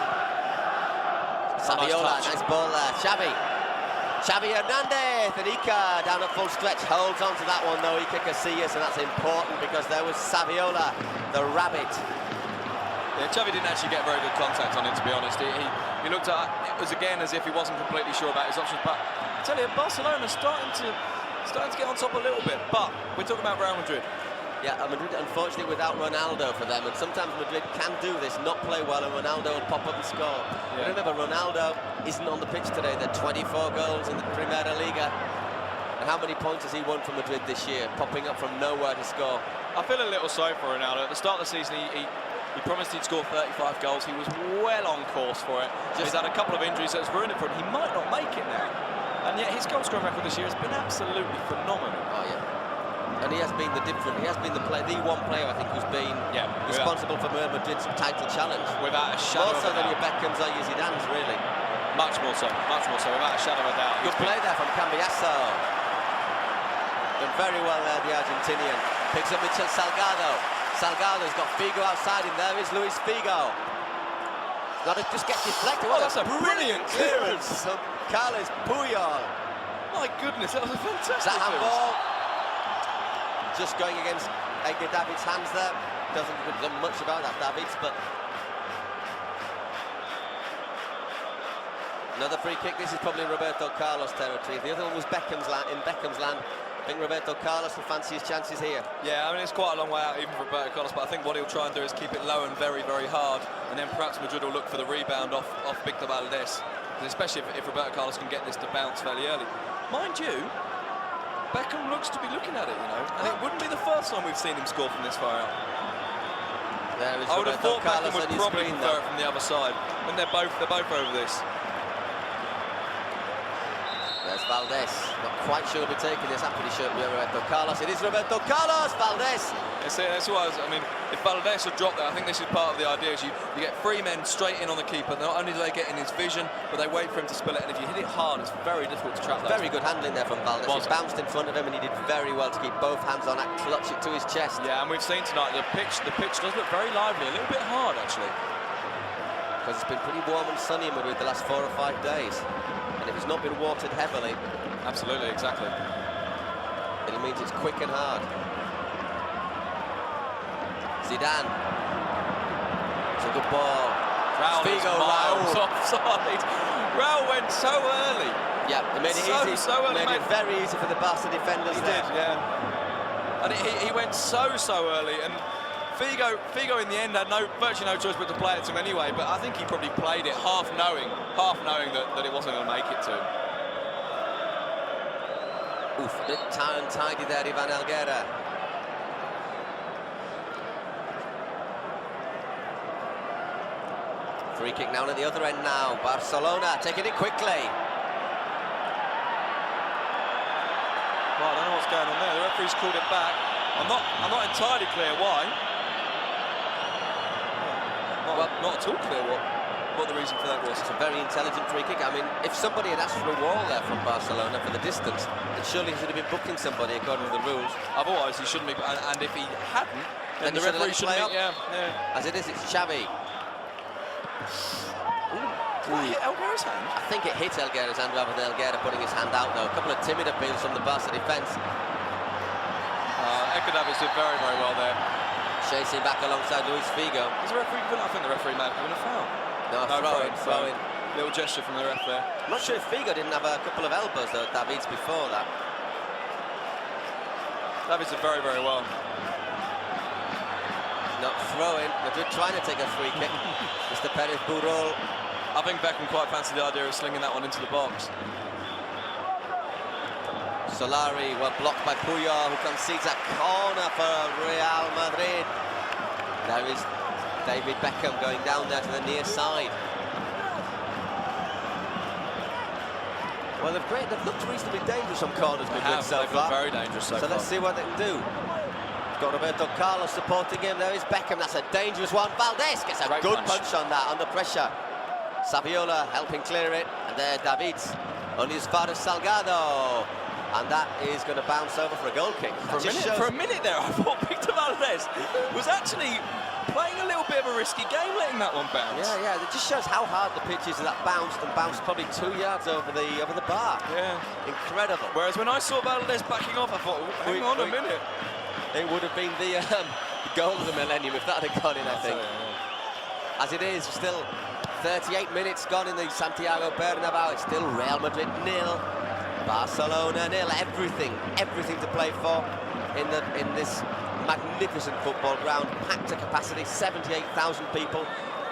Saviola, nice ball there. Xavi Hernandez, and Iker down at full stretch, holds on to that one though, Iker Casillas, and that's important because there was Saviola, the rabbit. Yeah, Xavi didn't actually get very good contact on it, to be honest. He looked at it was again as if he wasn't completely sure about his options. But I tell you, Barcelona starting to get on top a little bit. But we're talking about Real Madrid. Yeah, Madrid unfortunately without Ronaldo for them, and sometimes Madrid can do this, not play well, and Ronaldo will pop up and score. Yeah. But remember, Ronaldo isn't on the pitch today. There are 24 goals in the Primera Liga. And how many points has he won for Madrid this year, popping up from nowhere to score? I feel a little sorry for Ronaldo. At the start of the season, he promised he'd score 35 goals. He was well on course for it. He's had a couple of injuries that's ruined it for him. He might not make it now. And yet his goal scoring record this year has been absolutely phenomenal. Oh, yeah. And he has been the one player I think who's been responsible for Real Madrid's title challenge. Without a shadow more of a so than doubt. your Beckhams or your Zidanes, really. Much more so, without a shadow of a doubt. Good play there from Cambiasso. Done very well there, the Argentinian. Picks up Michel Salgado. Salgado's got Figo outside him. There is Luis Figo. Got to just get deflected. Oh, that's a brilliant clearance. From Carles Puyol. My goodness, that was a fantastic Is that handball? clearance. Just going against Edgar David's hands there. Doesn't do much about that, Davids, but another free kick. This is probably Roberto Carlos territory. The other one was Beckham's land. I think Roberto Carlos will fancy his chances here. Yeah, I mean, it's quite a long way out even for Roberto Carlos, but I think what he'll try and do is keep it low and very, very hard, and then perhaps Madrid will look for the rebound off Victor Valdés, especially if Roberto Carlos can get this to bounce fairly early. Mind you, Beckham looks to be looking at it, you know, and it wouldn't be the first time we've seen him score from this far out. There is I would have thought Carlos Beckham would probably prefer it from the other side, and they're both over this. There's Valdés. Not quite sure he'll be taking this. I'm pretty sure it'll be Roberto Carlos. It is Roberto Carlos. Valdés. That's what I mean, if Valdés had dropped there, I think this is part of the idea. Is you get 3 men straight in on the keeper. Not only do they get in his vision, but they wait for him to spill it. And if you hit it hard, it's very difficult to trap that. Very good handling there from Valdés. He bounced in front of him, and he did very well to keep both hands on that, clutch it to his chest. Yeah, and we've seen tonight the pitch does look very lively, a little bit hard actually. Because it's been pretty warm and sunny in Madrid the last 4 or 5 days, and if it's not been watered heavily. Absolutely, exactly. It means it's quick and hard. Zidane. It's a good ball. Figo miles offside. Raul went so early. Yeah, it made it easy. So early. Made it very easy for the Barca defenders. He did, yeah. And he went so early, and Figo in the end had virtually no choice but to play it to him anyway. But I think he probably played it half knowing that it wasn't going to make it to him. Oof, a bit tidy there, Ivan Helguera. Free kick now at the other end now. Barcelona taking it quickly. Well, I don't know what's going on there. The referee's called it back. I'm not entirely clear why. Not at all clear what the reason for that was. It's a very intelligent free kick. I mean, if somebody had asked for a wall there from Barcelona for the distance, then surely he should have been booking somebody according to the rules. Otherwise, he shouldn't be. And if he hadn't, then the referee shouldn't be. Yeah. As it is, it's Xavi. Did that hit Helguera's hand? I think it hit Helguera's hand rather than Helguera putting his hand out, though. A couple of timid appeals from the Barca defence. Edgar Davids did very, very well there. Chasing back alongside Luis Figo. Is the referee? I think the referee may have given a foul. No, throw in. Little gesture from the ref there. I'm not sure if Figo didn't have a couple of elbows, though, Davids, before that. Davids did very, very well. Not throwing. Madrid trying to take a free kick. Mr. Pérez Burrull. I think Beckham quite fancied the idea of slinging that one into the box. Solari, well blocked by Puyol, who concedes a corner for Real Madrid. There is David Beckham going down there to the near side. Well, they've looked reasonably dangerous on corners, Madrid, so far. Very dangerous so far. So let's see what they can do. Got Roberto Carlos supporting him. There is Beckham. That's a dangerous one. Valdés gets a good punch on that, under pressure. Saviola helping clear it. And there, Davids. Only as far as Salgado. And that is going to bounce over for a goal kick. For a minute there, I thought Victor Valdés was actually playing a little bit of a risky game, letting that one bounce. Yeah. It just shows how hard the pitch is that bounced probably 2 yards over the bar. Yeah. Incredible. Whereas when I saw Valdés backing off, I thought, hang on a minute. It would have been the goal of the millennium if that had gone in, I think. As it is, still 38 minutes gone in the Santiago Bernabeu. It's still Real Madrid 0, Barcelona 0. Everything to play for in this magnificent football ground. Packed to capacity, 78,000 people,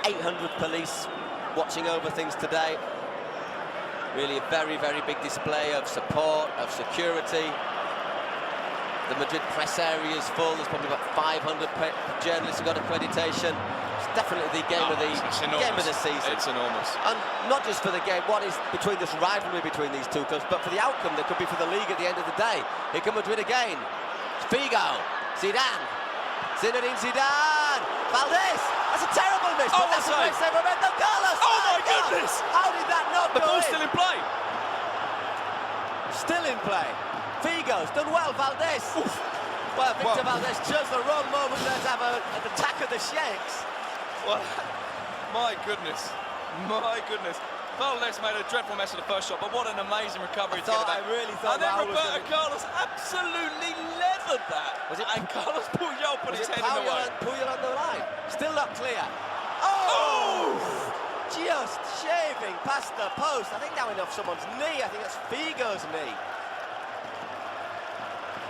800 police watching over things today. Really a very, very big display of support, of security. The Madrid press area is full. There's probably about 500 journalists who got accreditation. It's definitely the game of the season. It's enormous. And not just for the game, what is between this rivalry between these two clubs, but for the outcome that could be for the league at the end of the day. Here come Madrid again. Figo, Zidane, Zinedine Zidane, Valdez, that's a terrible miss, but that's a great save from Roberto Carlos. Oh my goodness! How did that not The go ball's in? still in play. Still in play. Figo's done well, Valdez. Oof. Well, Victor Valdez chose the wrong moment there to have an attack of the Shanks. Well, my goodness. Valdez made a dreadful mess of the first shot, but what an amazing recovery to get I back. really thought and then Raul Roberto Carlos absolutely leathered that. Was it? And Carlos Puyol put his head in the way. Puyol on the line. Still not clear. Oh! Just shaving past the post. I think that went off someone's knee. I think that's Figo's knee.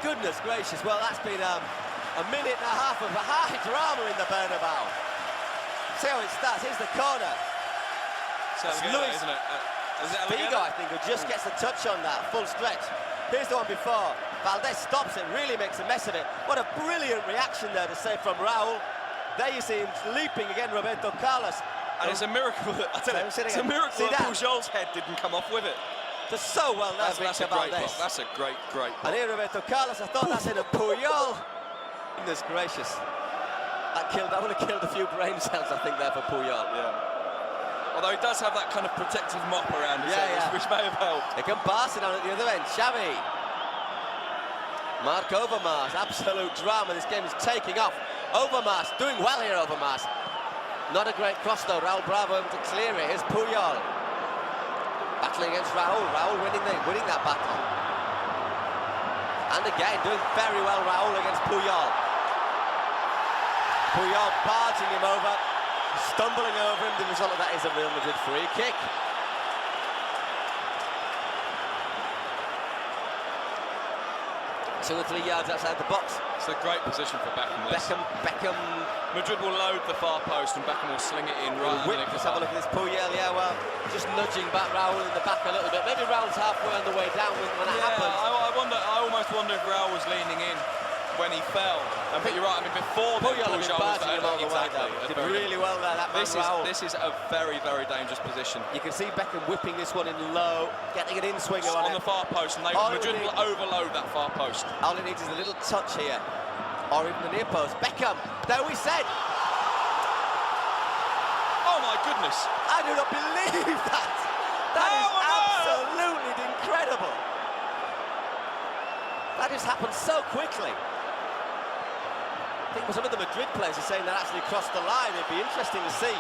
Goodness gracious. Well, that's been a minute and a half of high drama in the Bernabeu. See how it starts. Here's the corner. It's Luis, isn't it? Figo, I think, who just gets the touch on that, full stretch. Here's the one before. Valdez stops it, really makes a mess of it. What a brilliant reaction there to save from Raul. There you see him leaping again, Roberto Carlos. And it's a miracle that, I tell you, it's a miracle that Pujol's head didn't come off with it. Just so well done, that's a great block. That's a great block. And here Roberto Carlos, I thought that's in a Puyol. Goodness gracious. That would have killed a few brain cells, I think, there for Puyol. Yeah. Although he does have that kind of protective mop around his head, which may have helped. They can pass it on at the other end. Xavi. Marc Overmars, absolute drama. This game is taking off. Overmars, doing well here, Overmars. Not a great cross though. Raul Bravo able to clear it. Here's Puyol. Battling against Raul. Raul winning that battle. And again, doing very well, Raul against Puyol. Puyol barging him over. Stumbling over him, the result of that is a Real Madrid free kick. 2 or 3 yards outside the box. It's a great position for Beckham. Beckham. Madrid will load the far post and Beckham will sling it in right. Let's have a look at this Puyol, yeah, well, just nudging back Raul in the back a little bit. Maybe Raul's halfway on the way down when that happened. I almost wonder if Raul was leaning in when he fell. But you're right, I mean, before Puyol was barging him all the way down. Did really well there, that man Raul. This is a very, very dangerous position. You can see Beckham whipping this one in low, getting an in-swinger on the far post, and Madrid will overload that far post. All it needs is a little touch here, or even the near post. Beckham, there we said. Oh my goodness. I do not believe that. That is absolutely incredible. That just happened so quickly. I think some of the Madrid players are saying that actually crossed the line. It'd be interesting to see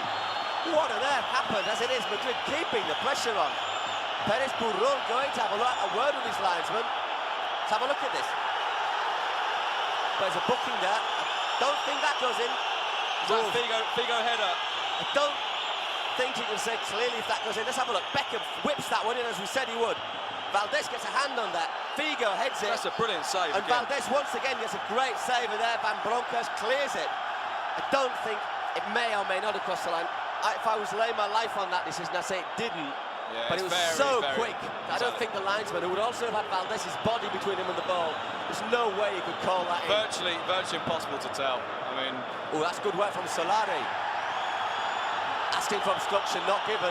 what on earth happened. As it is, Madrid keeping the pressure on. Pérez, Burrull going to have a word with his linesman. Let's have a look at this. There's a booking there. I don't think that goes in. Figo header. I don't think you can say clearly if that goes in. Let's have a look. Beckham whips that one in as we said he would. Valdez gets a hand on that. Figo heads it. That's a brilliant save. And Valdez once again gets a great save there. Van Bronckhorst clears it. I don't think it may or may not have crossed the line. If I was laying my life on that decision, I'd say it didn't. Yeah, but it was so quick. I don't think the linesman, who would also have had Valdez's body between him and the ball, there's no way you could call that in. Virtually impossible to tell. I mean... Oh, that's good work from Solari. Asking for obstruction, not given.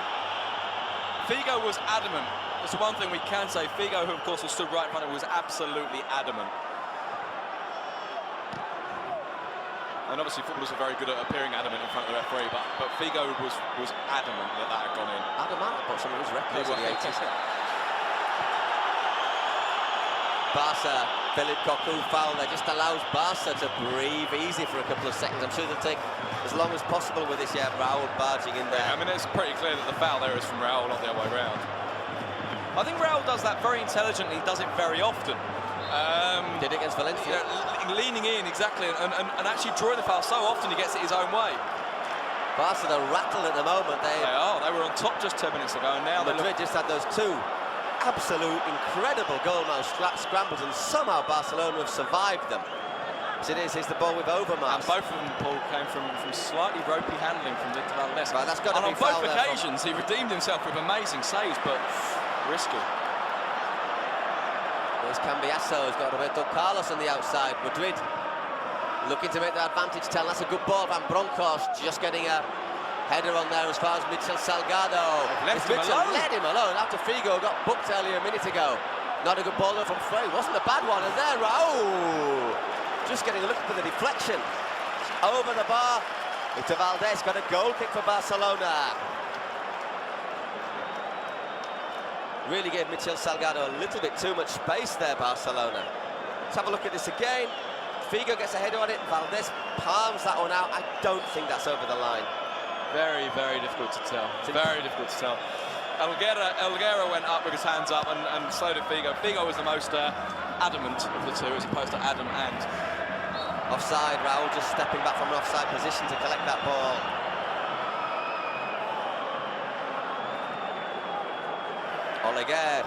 Figo was adamant. That's the one thing we can say. Figo, who of course was stood right in front of him, was absolutely adamant. And obviously footballers are very good at appearing adamant in front of the referee, but Figo was adamant that had gone in. Adamant, I thought someone was records in the 80s. Barca, Philippe Cocu foul there, just allows Barca to breathe easy for a couple of seconds. I'm sure they'll take as long as possible with this, Raul barging in there. Yeah, I mean, it's pretty clear that the foul there is from Raul, not the other way around. I think Raul does that very intelligently, does it very often. Did it against Valencia. Leaning in, exactly, and actually drawing the foul so often he gets it his own way. Barca, they're rattled at the moment. They were on top just 10 minutes ago, and now Madrid just had those two absolute incredible goal-mouth scrambles, and somehow Barcelona have survived them. As it is, here's the ball with Overmars. And both of them, Paul, came from slightly ropey handling from Victor Valdez. Right, that's got to be on both occasions, he redeemed himself with amazing saves, but risky. There's Cambiasso, he's got Roberto Carlos on the outside. Madrid looking to make their advantage tell. That's a good ball. Van Bronckhorst just getting a header on there as far as Mitchell Salgado. Let him alone after Figo got booked earlier a minute ago. Not a good ball though from Frey. Wasn't a bad one. And there, Raul just getting a look for the deflection. Over the bar. Victor Valdés got a goal kick for Barcelona. Really gave Michel Salgado a little bit too much space there, Barcelona. Let's have a look at this again. Figo gets a header on it. Valdés palms that one out. I don't think that's over the line. Very, very difficult to tell. Very difficult to tell. Elguera went up with his hands up, and so did Figo. Figo was the most adamant of the two, as opposed to Adam and. Offside, Raul just stepping back from an offside position to collect that ball. Oleguer.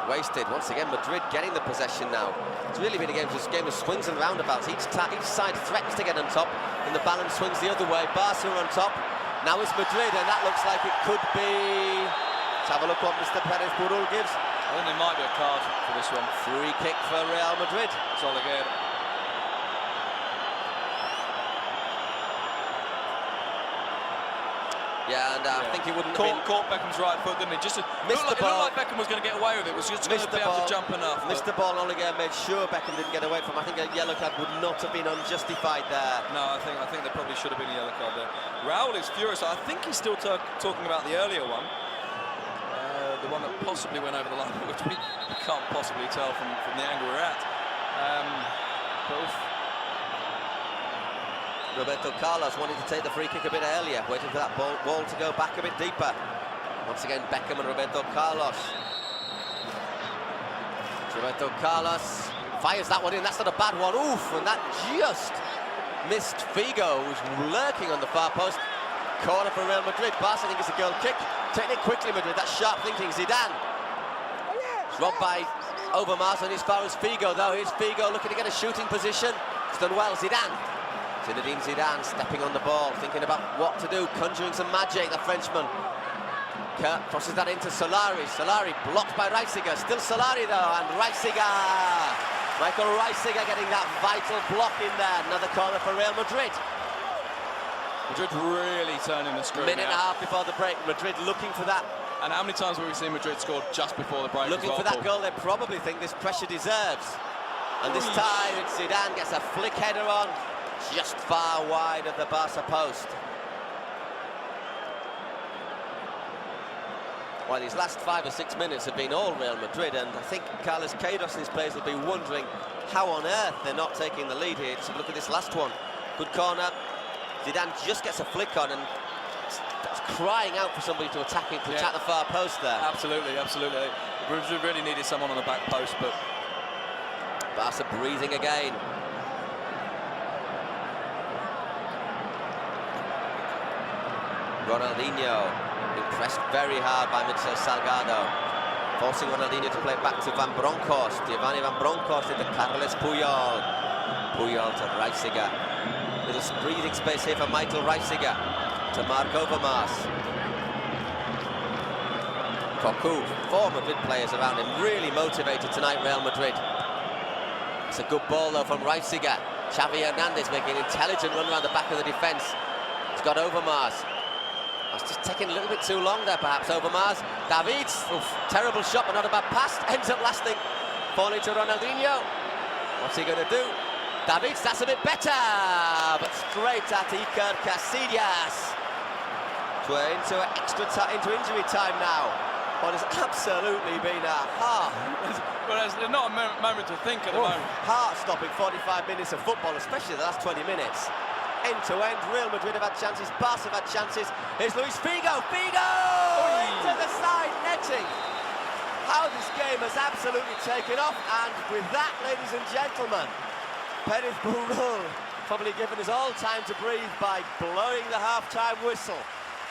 Wasted. Once again, Madrid getting the possession now. It's really been a game of swings and roundabouts. Each side threatens to get on top, and the balance swings the other way. Barca are on top. Now it's Madrid, and that looks like it could be... Let's have a look what Mr. Pérez Burrull gives. I think there might be a card for this one. Free kick for Real Madrid. It's Oleguer. Yeah, and I think he wouldn't have caught Beckham's right foot, didn't he? Just missed the ball. It looked like Beckham was going to get away with it. Was just going to be able to jump enough. Missed the ball. Oleguer made sure Beckham didn't get away from him. I think a yellow card would not have been unjustified there. No, I think there probably should have been a yellow card there. Raul is furious. I think he's still talking about the earlier one. The one that possibly went over the line, which we can't possibly tell from the angle we're at. Roberto Carlos wanting to take the free kick a bit earlier, waiting for that ball to go back a bit deeper. Once again, Beckham and Roberto Carlos. Roberto Carlos fires that one in. That's not a bad one. Oof, and that just missed Figo, who's lurking on the far post. Corner for Real Madrid. Barca, I think it's a goal kick. Taking it quickly, Madrid. That's sharp thinking. Zidane. It's robbed by Overmars and as far as Figo, though. Here's Figo looking to get a shooting position. It's done well. Zidane. Zinedine Zidane stepping on the ball, thinking about what to do, conjuring some magic, the Frenchman. Crosses that into Solari. Solari blocked by Reisiger. Still Solari, though, and Reisiger. Michael Reisiger getting that vital block in there. Another corner for Real Madrid. Madrid really turning the screw. Minute and a half before the break. Madrid looking for that. And how many times have we seen Madrid score just before the break? Looking for that goal they probably think this pressure deserves. And this time it's Zidane gets a flick header on, just far wide of the Barca post. Well, these last 5 or 6 minutes have been all Real Madrid, and I think Carlos Queiroz and his players will be wondering how on earth they're not taking the lead here. Just look at this last one. Good corner. Zidane just gets a flick on and that's crying out for somebody to attack it, to attack the far post there. Absolutely, absolutely. We really needed someone on the back post, but Barca breathing again. Ronaldinho impressed very hard by Michel Salgado, forcing Ronaldinho to play back to Van Bronckhorst. Giovanni Van Bronckhorst into Carles Puyol. Puyol to Reisiger. Little breathing space here for Michael Reisiger to Marc Overmars. Cocu, 4 Madrid players around him, really motivated tonight, Real Madrid. It's a good ball though from Reisiger. Xavi Hernandez making an intelligent run around the back of the defence. He's got Overmars. It's just taking a little bit too long there, perhaps. Overmars. David, terrible shot, but not a bad pass. Ends up lasting. Falling to Ronaldinho. What's he going to do? David, that's a bit better, but straight at Iker Casillas. Into injury time now. What has absolutely been a well, there's not a moment to think at the moment. Heart-stopping 45 minutes of football, especially the last 20 minutes. End-to-end, Real Madrid have had chances, Barca have had chances. Here's Luis Figo, into the side netting. How this game has absolutely taken off, and with that, ladies and gentlemen, Pérez Burrull probably given us all time to breathe by blowing the half-time whistle.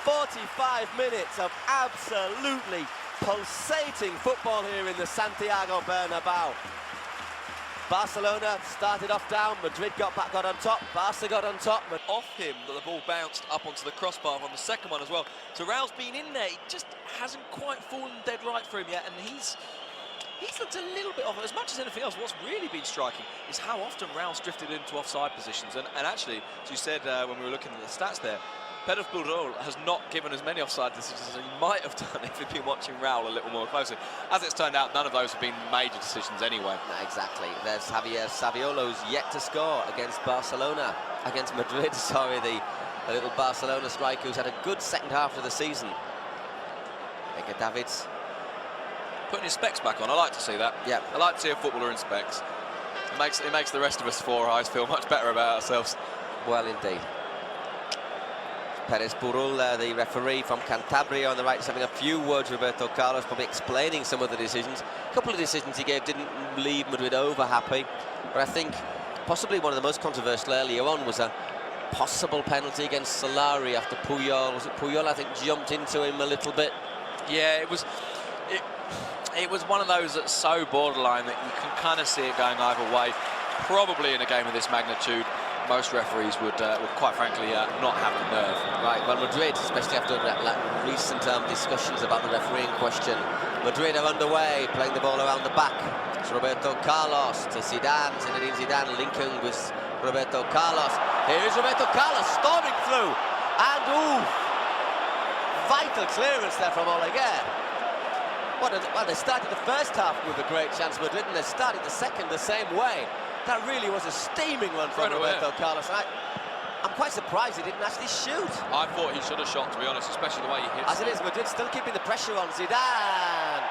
45 minutes of absolutely pulsating football here in the Santiago Bernabeu. Barcelona started off down, Madrid got on top, Barca got on top. But off him, that the ball bounced up onto the crossbar on the second one as well. So Raul's been in there, he just hasn't quite fallen dead right for him yet, and he's looked a little bit off. As much as anything else, what's really been striking is how often Raul's drifted into offside positions. And actually, as you said when we were looking at the stats there, Pérez Burrull has not given as many offside decisions as he might have done if he'd been watching Raul a little more closely. As it's turned out, none of those have been major decisions anyway. No, exactly. There's Javier Saviolo's yet to score against Barcelona, against Madrid, sorry, the little Barcelona striker who's had a good second half of the season. Edgar Davids. Putting his specs back on, I like to see that. Yeah. I like to see a footballer in specs. It makes the rest of us four eyes feel much better about ourselves. Well, indeed. Pérez Burrull, the referee from Cantabria on the right, is having a few words with Roberto Carlos, probably explaining some of the decisions. A couple of decisions he gave didn't leave Madrid over happy, but I think possibly one of the most controversial earlier on was a possible penalty against Solari after Puyol. Was it Puyol, I think, jumped into him a little bit? Yeah, it was one of those that's so borderline that you can kind of see it going either way. Probably in a game of this magnitude, most referees would quite frankly not have the nerve. Right, well, Madrid, especially after recent discussions about the refereeing question, Madrid are underway, playing the ball around the back. It's Roberto Carlos to Zidane, Zinedine Zidane linking with Roberto Carlos. Here is Roberto Carlos storming through, and vital clearance there from Oleguer. Well, they started the first half with a great chance, Madrid, and they started the second the same way. That really was a steaming run from Roberto Carlos. I'm quite surprised he didn't actually shoot. I thought he should have shot, to be honest, especially the way he hits. As it is, Madrid still keeping the pressure on Zidane.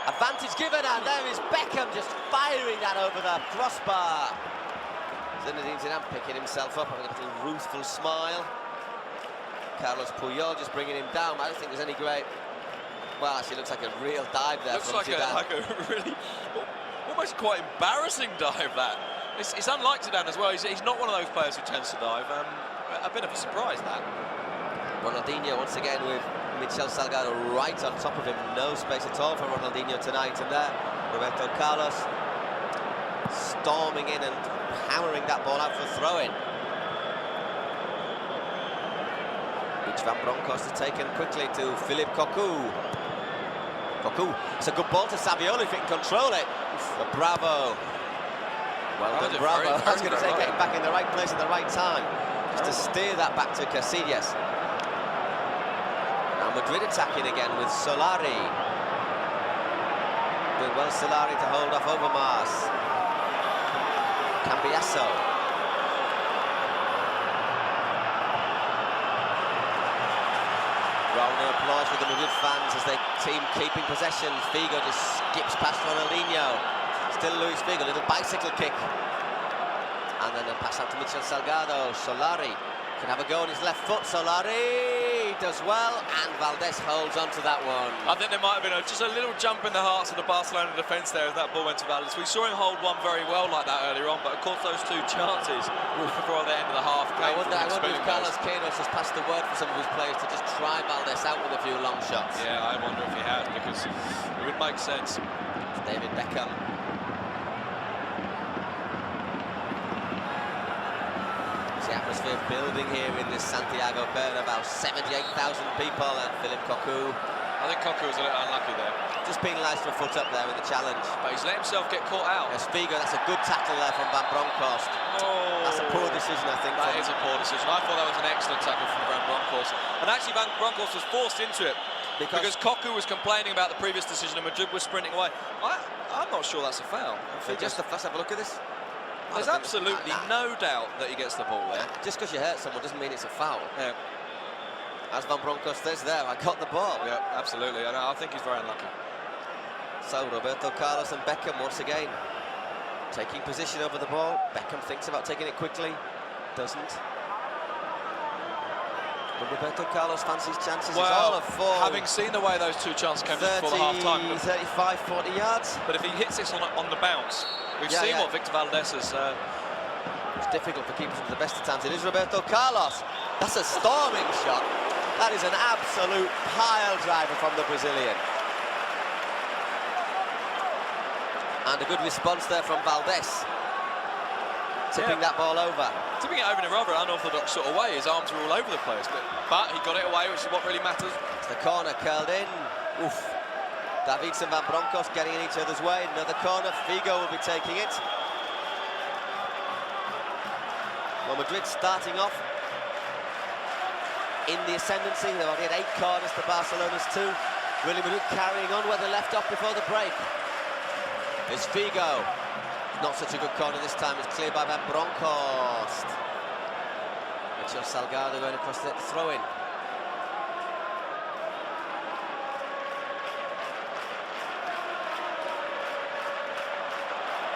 Advantage given, and there is Beckham just firing that over the crossbar. Zinedine Zidane picking himself up, having a little ruthful smile. Carlos Puyol just bringing him down. I don't think there's any great... Well, actually, looks like a real dive there from Zidane. Like a really, almost quite embarrassing dive, that. It's unlike Zidane as well. He's not one of those players who tends to dive. A bit of a surprise, that. Ronaldinho once again with Michel Salgado right on top of him. No space at all for Ronaldinho tonight. And there, Roberto Carlos storming in and hammering that ball out for throw-in. Which Van Bronckhorst has taken quickly to Philippe Cocu. Cocu, it's a good ball to Saviolo if he can control it. Bravo. Well done, Bravo. I was going to say, getting back in the right place at the right time, just to steer that back to Casillas. Now Madrid attacking again with Solari. Doing well, Solari, to hold off Overmars. Cambiasso. Round of applause for the Madrid fans as they team keeping possession. Figo just skips past Ronaldinho. Still Luis Figo, little bicycle kick. And then a pass out to Michel Salgado. Solari can have a go on his left foot. Solari does well, and Valdés holds on to that one. I think there might have been just a little jump in the hearts of the Barcelona defence there as that ball went to Valdés. We saw him hold one very well like that earlier on, but of course those two chances before the end of the half. I wonder if Carlos Queiroz has passed the word for some of his players to just try Valdés out with a few long shots. Yeah, I wonder if he has, because it would make sense. It's David Beckham. The atmosphere building here in this Santiago Bernabeu. 78,000 people, and Philippe Cocu. I think Cocu was a little unlucky there. Just penalised for a foot up there in the challenge. But he's let himself get caught out. Yes, Figo, that's a good tackle there from Van Bronckhorst. Oh, that's a poor decision, I think. That is a poor decision. I thought that was an excellent tackle from Van Bronckhorst. And actually, Van Bronckhorst was forced into it because Cocu was complaining about the previous decision and Madrid was sprinting away. I'm not sure that's a foul. Let's have a look at this. There's absolutely no doubt that he gets the ball there. Yeah. Just because you hurt someone doesn't mean it's a foul. Yeah. As Van Bronckhorst says there, I got the ball. Yeah, absolutely. I think he's very unlucky. So Roberto Carlos and Beckham once again taking position over the ball. Beckham thinks about taking it quickly, doesn't. But Roberto Carlos fancies chances. Well, it's all of four. Having seen the way those two chances came before the half-time. 35, 40 yards. But if he hits this on the bounce, we've seen what Victor Valdés has... It's difficult for keepers of the best of times. It is Roberto Carlos. That's a storming shot. That is an absolute pile driver from the Brazilian. And a good response there from Valdés. Tipping that ball over. Tipping it over in a rather unorthodox sort of way. His arms were all over the place, but he got it away, which is what really matters. It's the corner curled in. Oof. Davids and Van Bronckhorst getting in each other's way. Another corner. Figo will be taking it. Well, Madrid starting off in the ascendancy. They've already had 8 corners to Barcelona's 2. Real Madrid carrying on where they left off before the break. It's Figo. Not such a good corner this time. It's cleared by Van Bronckhorst. Michel Salgado going across the throw-in.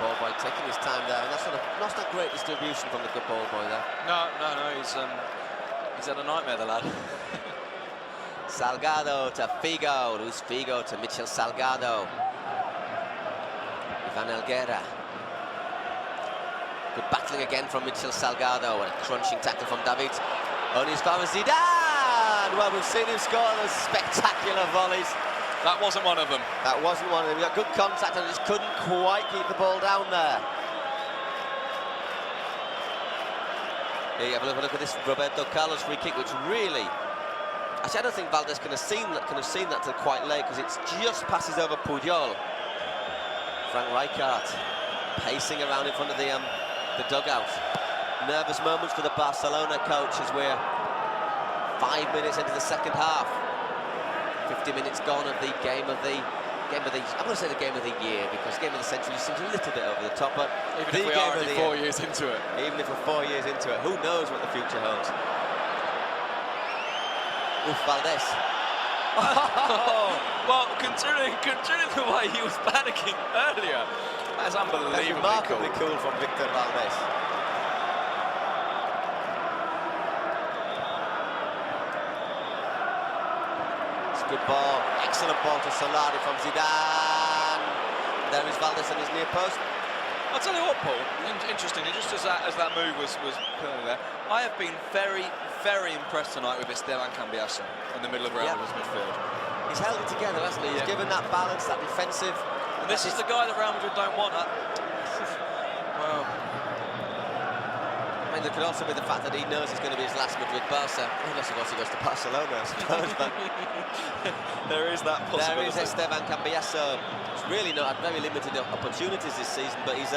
Ball boy taking his time there, and that's not great distribution from the good ball boy there. No, he's had a nightmare, the lad. Salgado to Figo, Luis Figo to Michel Salgado. Ivan Helguera. Good battling again from Michel Salgado, and a crunching tackle from David. Only as far as Zidane! Well, we've seen him score those spectacular volleys. That wasn't one of them. That wasn't one of them. He got good contact and just couldn't quite keep the ball down there. Here you have a look at this Roberto Carlos free kick, which really... Actually, I don't think Valdés can have seen that till quite late, because it just passes over Puyol. Frank Rijkaard pacing around in front of the dugout. Nervous moments for the Barcelona coach as we're 5 minutes into the second half. 50 minutes gone of the game of the I'm going to say the game of the year, because game of the century seems a little bit over the top, but even if we are only 4 years into it. Even if we're 4 years into it, who knows what the future holds. Oof, Valdés. Well, considering the way he was panicking earlier, that's unbelievably remarkably cool from Victor Valdés. It's a good ball, excellent ball to Solari from Zidane. There is Valdés on his near post. I'll tell you what, Paul, interestingly, just as that move was pulling there, I have been very, very impressed tonight with Esteban Cambiasso in the middle of Real Madrid's midfield. He's held it together, hasn't he? He's given that balance, that defensive. And this is the guy that Real Madrid don't want. Well, I mean, there could also be the fact that he knows it's going to be his last Madrid Barca, unless he goes to Barcelona, I suppose. But there is that possibility. There is Esteban Cambiasso. He's really not had very limited opportunities this season, but he's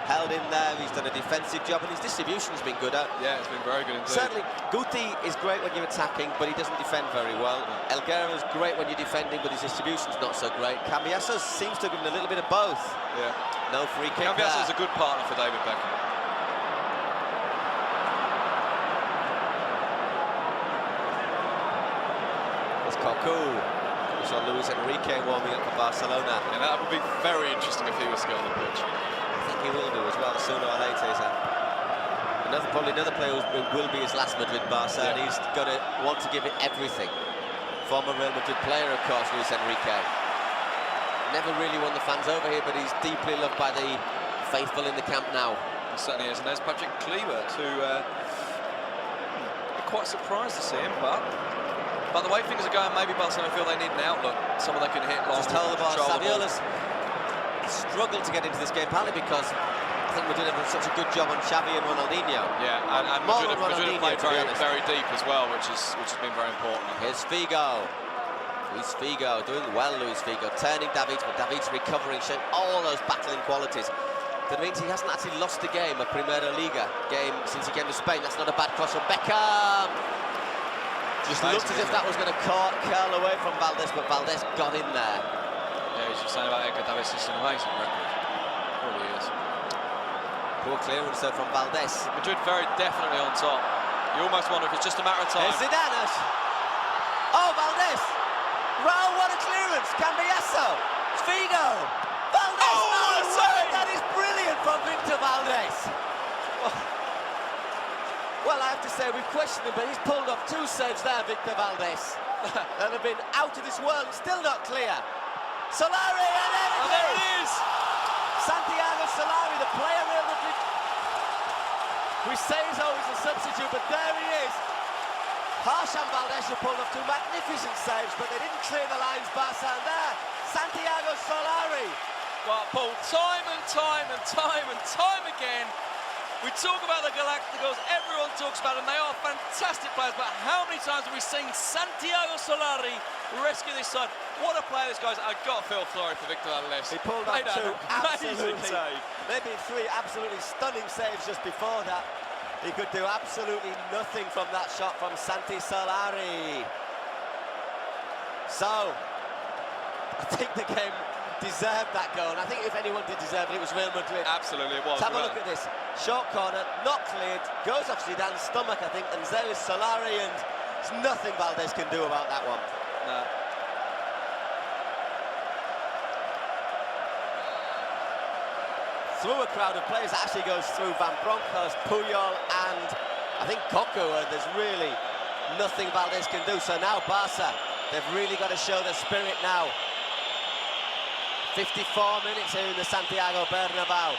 held in there. He's done a defensive job, and his distribution's been good. Yeah, it's been very good indeed. Certainly, Guti is great when you're attacking, but he doesn't defend very well. Helguera's great when you're defending, but his distribution's not so great. Cambiasso seems to have given a little bit of both. Yeah. No free kick. Cambiasso is a good partner for David Beckham. It's Cocu. We saw Luis Enrique warming up for Barcelona. Yeah, that would be very interesting if he was still on the pitch. I think he will do as well, sooner or later. Probably another player who will be his last Madrid Barca, and he's going to want to give it everything. Former Real Madrid player, of course, Luis Enrique. Never really won the fans over here, but he's deeply loved by the faithful in the camp now. He certainly is, and there's Patrick Kluivert, who be quite surprised to see him, but by the way things are going, maybe Barcelona feel they need an outlook, someone they can hit long. Just hold the ball. Saviola's struggled to get into this game, partly because I think Madrid have done such a good job on Xavi and Ronaldinho. Yeah, and Madrid have played very deep as well, which has been very important. Here's Figo. Luis Figo doing well. Luis Figo turning David, but David's recovering, showing all those battling qualities. That means he hasn't actually lost a game, a Primera Liga game, since he came to Spain. That's not a bad cross from Beckham. Just looked as if that was going to curl away from Valdés, but Valdés got in there. Yeah, he's just saying about Edgar Davids, it's an amazing record. It really is. Poor clearance though from Valdés. Madrid very definitely on top. You almost wonder if it's just a matter of time. There's Zidane. Oh, Valdés. Wow, what a clearance. Cambiasso. Figo. Valdés. Oh, that is brilliant from Victor Valdés. Well, I have to say, we've questioned him, but he's pulled off 2 saves there, Victor Valdés. that have been out of this world, still not clear. Solari, and there it is! Santiago Solari, the player Real Madrid. We say he's always a substitute, but there he is. Harsh and Valdés who pulled off 2 magnificent saves, but they didn't clear the lines, Barca, and there, Santiago Solari. Well, Paul, time again, we talk about the Galacticos, everyone talks about them, they are fantastic players, but how many times have we seen Santiago Solari rescue this side? What a player this guy's. I've got to feel sorry for Victor Valdés. He pulled off 2 absolutely, maybe 3 absolutely stunning saves just before that. He could do absolutely nothing from that shot from Santi Solari. So, I think the game deserved that goal, and I think if anyone did deserve it, it was Real Madrid. Absolutely, it was. Let's have a look at this. Short corner, not cleared, goes off Zidane's stomach, I think, and there is Solari, and there's nothing Valdez can do about that one. No. Through a crowd of players, actually goes through Van Bronckhorst, Puyol, and I think Cocu, and there's really nothing Valdez can do. So now Barca, they've really got to show their spirit now. 54 minutes here in the Santiago Bernabeu.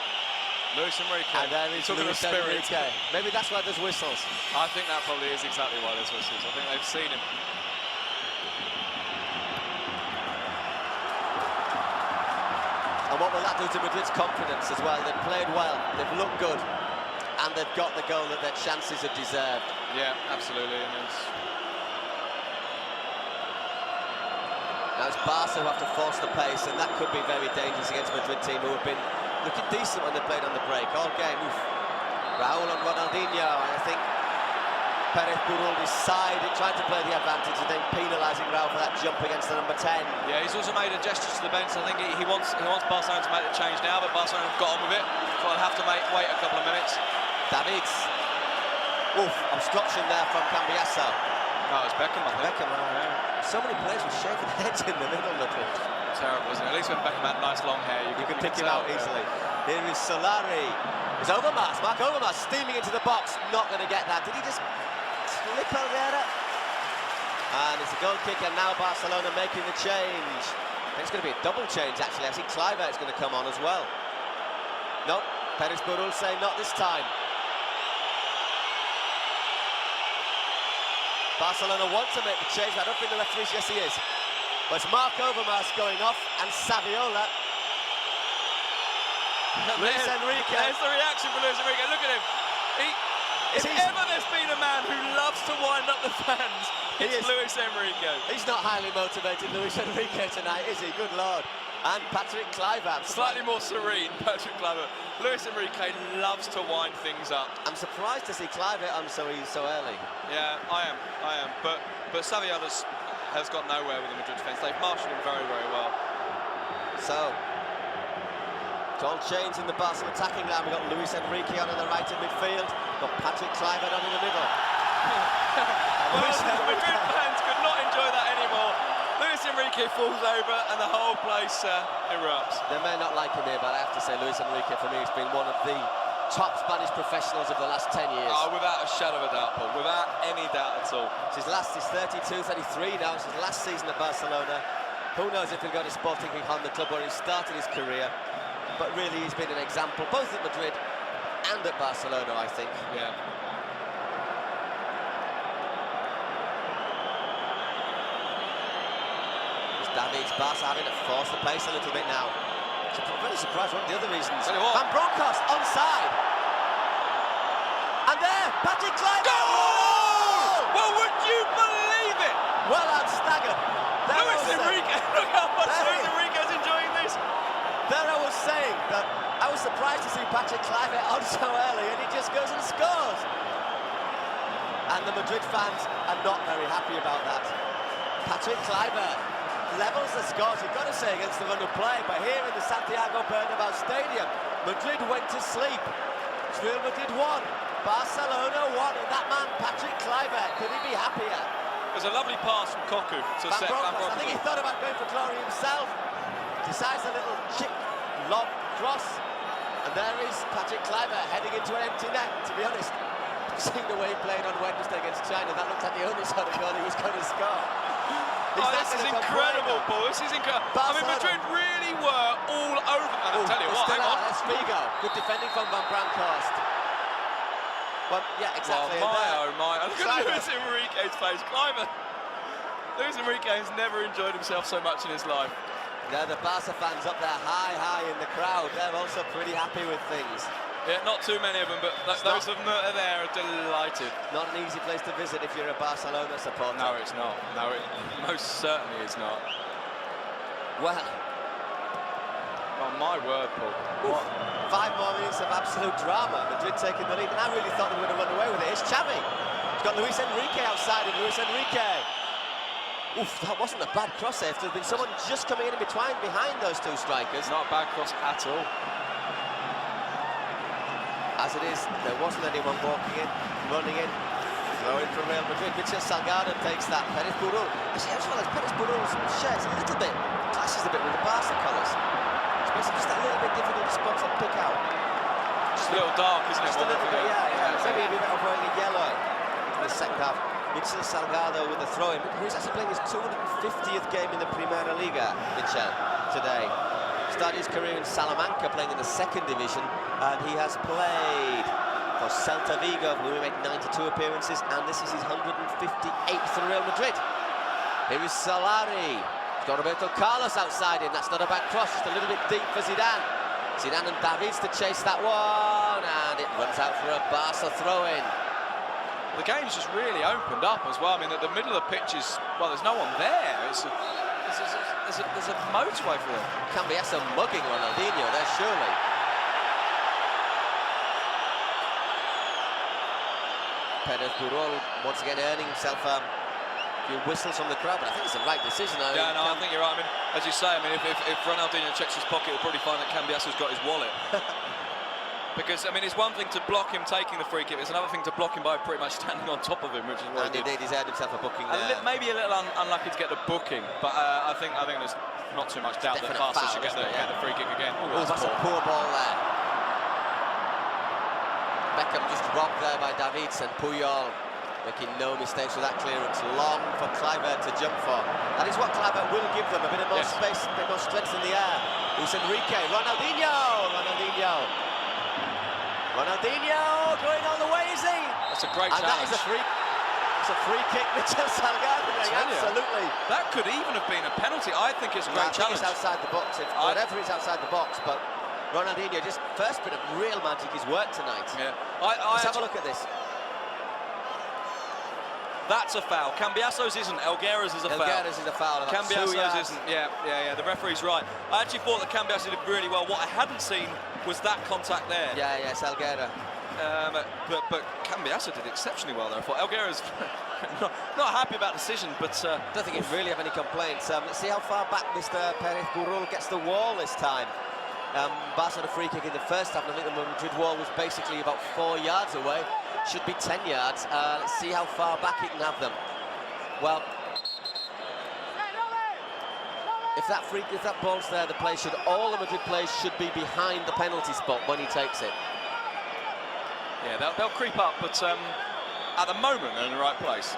Luis Enrique. And there is Luis Enrique. Maybe that's why there's whistles. I think that probably is exactly why there's whistles. I think they've seen him. And what will that do to Madrid's confidence as well? They've played well, they've looked good, and they've got the goal that their chances have deserved. Yeah, absolutely. And now it's Barca who have to force the pace, and that could be very dangerous against Madrid team who have been looking decent when they played on the break all game. Oof. Raúl and Ronaldinho, and I think Pérez Burrull decided, tried to play the advantage, and then penalising Raúl for that jump against the number 10. yeah, he's also made a gesture to the bench. I think he wants Barcelona to make the change now, but Barcelona have got on with it, so I'll have to wait a couple of minutes. Davids. Oof, obstruction there from Cambiasso. No, it's Beckham, I think. Beckham, yeah. So many players with shaking heads in the middle of it. Terrible, isn't it? At least when Beckham had nice long hair, you can pick him out easily. Here is Solari. It's Overmars, Marc Overmars steaming into the box. Not going to get that. Did he just slip Herrera? And it's a goal kick, and now Barcelona making the change. I think it's going to be a double change, actually. I think Kluivert's going to come on as well. No, Pérez Burrull saying not this time. Barcelona want to make the change. I don't think the referee's, yes he is. But it's Marc Overmars going off, and Saviola. Luis Enrique. There's the reaction from Luis Enrique. Look at him. If ever there's been a man who loves to wind up the fans, it's Luis Enrique. He's not highly motivated, Luis Enrique, tonight, is he? Good Lord. And Patrick Kluivert. Slightly more serene, Patrick Kluivert. Luis Enrique loves to wind things up. I'm surprised to see Kluivert on so early. Yeah, I am. But Saviola has got nowhere with the Madrid defence. They've marshalled him very, very well. So, it's all changed in the Barca attacking line. We've got Luis Enrique on the right of midfield. We've got Patrick Kluivert on in the middle. Well, the Madrid fans could not enjoy that anymore. Luis Enrique falls over and the whole place erupts. They may not like him here, but I have to say Luis Enrique, for me, has been one of the top Spanish professionals of the last 10 years. Oh, without a shadow of a doubt, Paul. Without any doubt at all. He's 32, 33 now. It's his last season at Barcelona. Who knows if he'll go to Sporting Gijón, the club where he started his career. But really, he's been an example, both at Madrid and at Barcelona, I think. Yeah. It's Davids, Barca having to force the pace a little bit now. I'm very surprised one of the other reasons. Van Bronckhorst onside. And there, Patrick Kluivert. Goal! Well, would you believe it? Well, I'm staggered. Luis Enrique, look how much Luis Enrique's enjoying this. There I was saying that I was surprised to see Patrick Kluivert on so early, and he just goes and scores. And the Madrid fans are not very happy about that. Patrick Kluivert levels the scores, you've got to say, against the run of play. But here in the Santiago Bernabeu Stadium, Madrid went to sleep. Real Madrid won, Barcelona won, and that man, Patrick Kluivert, could he be happier? It was a lovely pass from Cocu to set Van Bronckhorst. I think he thought about going for glory himself. Decides a little chip, lob, cross, and there is Patrick Kluivert heading into an empty net. To be honest, seeing the way he played on Wednesday against China, that looked like the only sort of goal he was going to score. This is incredible, Paul. This is incredible. I mean, Madrid really were all over. And I'll tell you what, hang on. There's Figo. Good defending from Van Bronckhorst. Well, yeah, exactly. Well, my. Look at Luis Enrique's face. Kluivert. Luis Enrique has never enjoyed himself so much in his life. There, the Barca fans up there, high in the crowd. They're also pretty happy with things. Yeah, not too many of them, but those of them that are there are delighted. Not an easy place to visit if you're a Barcelona supporter. No, it's not. No, it most certainly is not. Well, Oh, my word, Paul. Oof. 5 more minutes of absolute drama. Madrid taking the lead, and I really thought they were going to run away with it. It's Xavi. He's got Luis Enrique outside, and Luis Enrique. Oof, that wasn't a bad cross there. If there'd been someone just coming in behind those two strikers. Not a bad cross at all. As it is, there wasn't anyone walking in, running in. Throwing from Real Madrid. Michel Salgado takes that. Pérez Burrull. Actually, as well as Pérez Burrull's shirt, a little bit, clashes a bit with the Barca colours. It's just a little bit difficult spot to pick out. Just a little dark, isn't it? Just a little bit, yeah. Maybe a bit better wearing a yellow in the second half. Michel Salgado with the throw-in. He's actually playing his 250th game in the Primera Liga, Michel, today. Started his career in Salamanca, playing in the second division, and he has played for Celta Vigo, who made 92 appearances, and this is his 158th for Real Madrid. Here is Solari. He's got Roberto Carlos outside him. That's not a bad cross, just a little bit deep for Zidane. Zidane and Davids to chase that one, and it runs out for a Barca throw-in. The game's just really opened up as well. I mean, at the middle of the pitch is, well, there's no one there. There's a motorway for them. Cambiasso mugging Ronaldinho there, surely. Pérez Burrull once again earning himself a few whistles from the crowd, but I think it's the right decision. I think you're right. I mean, as you say, I mean, if Ronaldinho checks his pocket, he'll probably find that Cambiasso's got his wallet. Because, I mean, it's one thing to block him taking the free kick, it's another thing to block him by pretty much standing on top of him, which is what he did. Indeed, he's earned himself a booking there. Maybe a little unlucky to get the booking, but I think there's not too much doubt that Barca should get the free kick again. Oh, that's a poor ball there. Beckham just robbed there by Davids, and Puyol making no mistakes with that clearance. Long for Kluivert to jump for. That is what Kluivert will give them, a bit of more space, a bit more strength in the air. Luis Enrique, Ronaldinho going all the way, is he? That's a great challenge. That is it's a free kick, Michel Salgado. Absolutely. That could even have been a penalty. I think it's a great challenge. It's outside the box. Whatever is outside the box, but Ronaldinho, just first bit of real magic is work tonight. Yeah. Let's have a look at this. That's a foul. Cambiasso's isn't. Elguera's is a foul. Elguera's is a foul. Cambiasso's isn't. Yeah. The referee's right. I actually thought that Cambiasso did really well. What I hadn't seen was that contact there. Yeah, it's Elguera. But Cambiasso did exceptionally well there. I thought Elguera's not happy about the decision, but I don't think he'd really have any complaints. Let's see how far back Mr. Pérez Burrull gets the wall this time. Barca had a free kick in the first half, and I think the Madrid wall was basically about 4 yards away. Should be 10 yards. Let's see how far back he can have them. Well, if that ball's there, all the Madrid players should be behind the penalty spot when he takes it. Yeah, they'll creep up, but at the moment they're in the right place.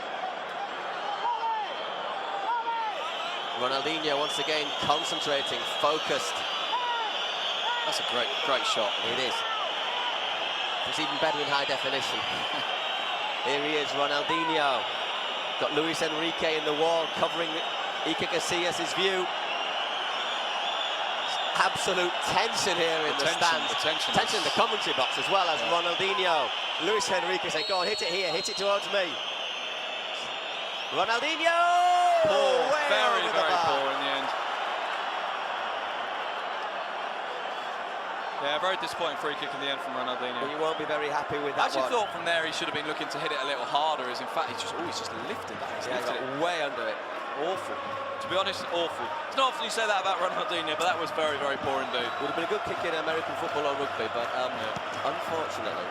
Ronaldinho once again concentrating, focused. That's a great shot. It is. It's even better in high definition. Here he is, Ronaldinho. Got Luis Enrique in the wall, covering Iker Casillas' view. Absolute tension here in the stands. Tension in the commentary box as well as Ronaldinho. Luis Enrique saying, go on, hit it here, hit it towards me. Ronaldinho! Poor, very poor in the end. Yeah, very disappointing free kick in the end from Ronaldinho. Well, you won't be very happy with that. I actually thought from there he should have been looking to hit it a little harder. As in fact, he's just lifted that. He's got way under it. Awful. To be honest, awful. It's not often you say that about Ronaldinho, but that was very poor indeed. Would have been a good kick in American football or rugby, but unfortunately,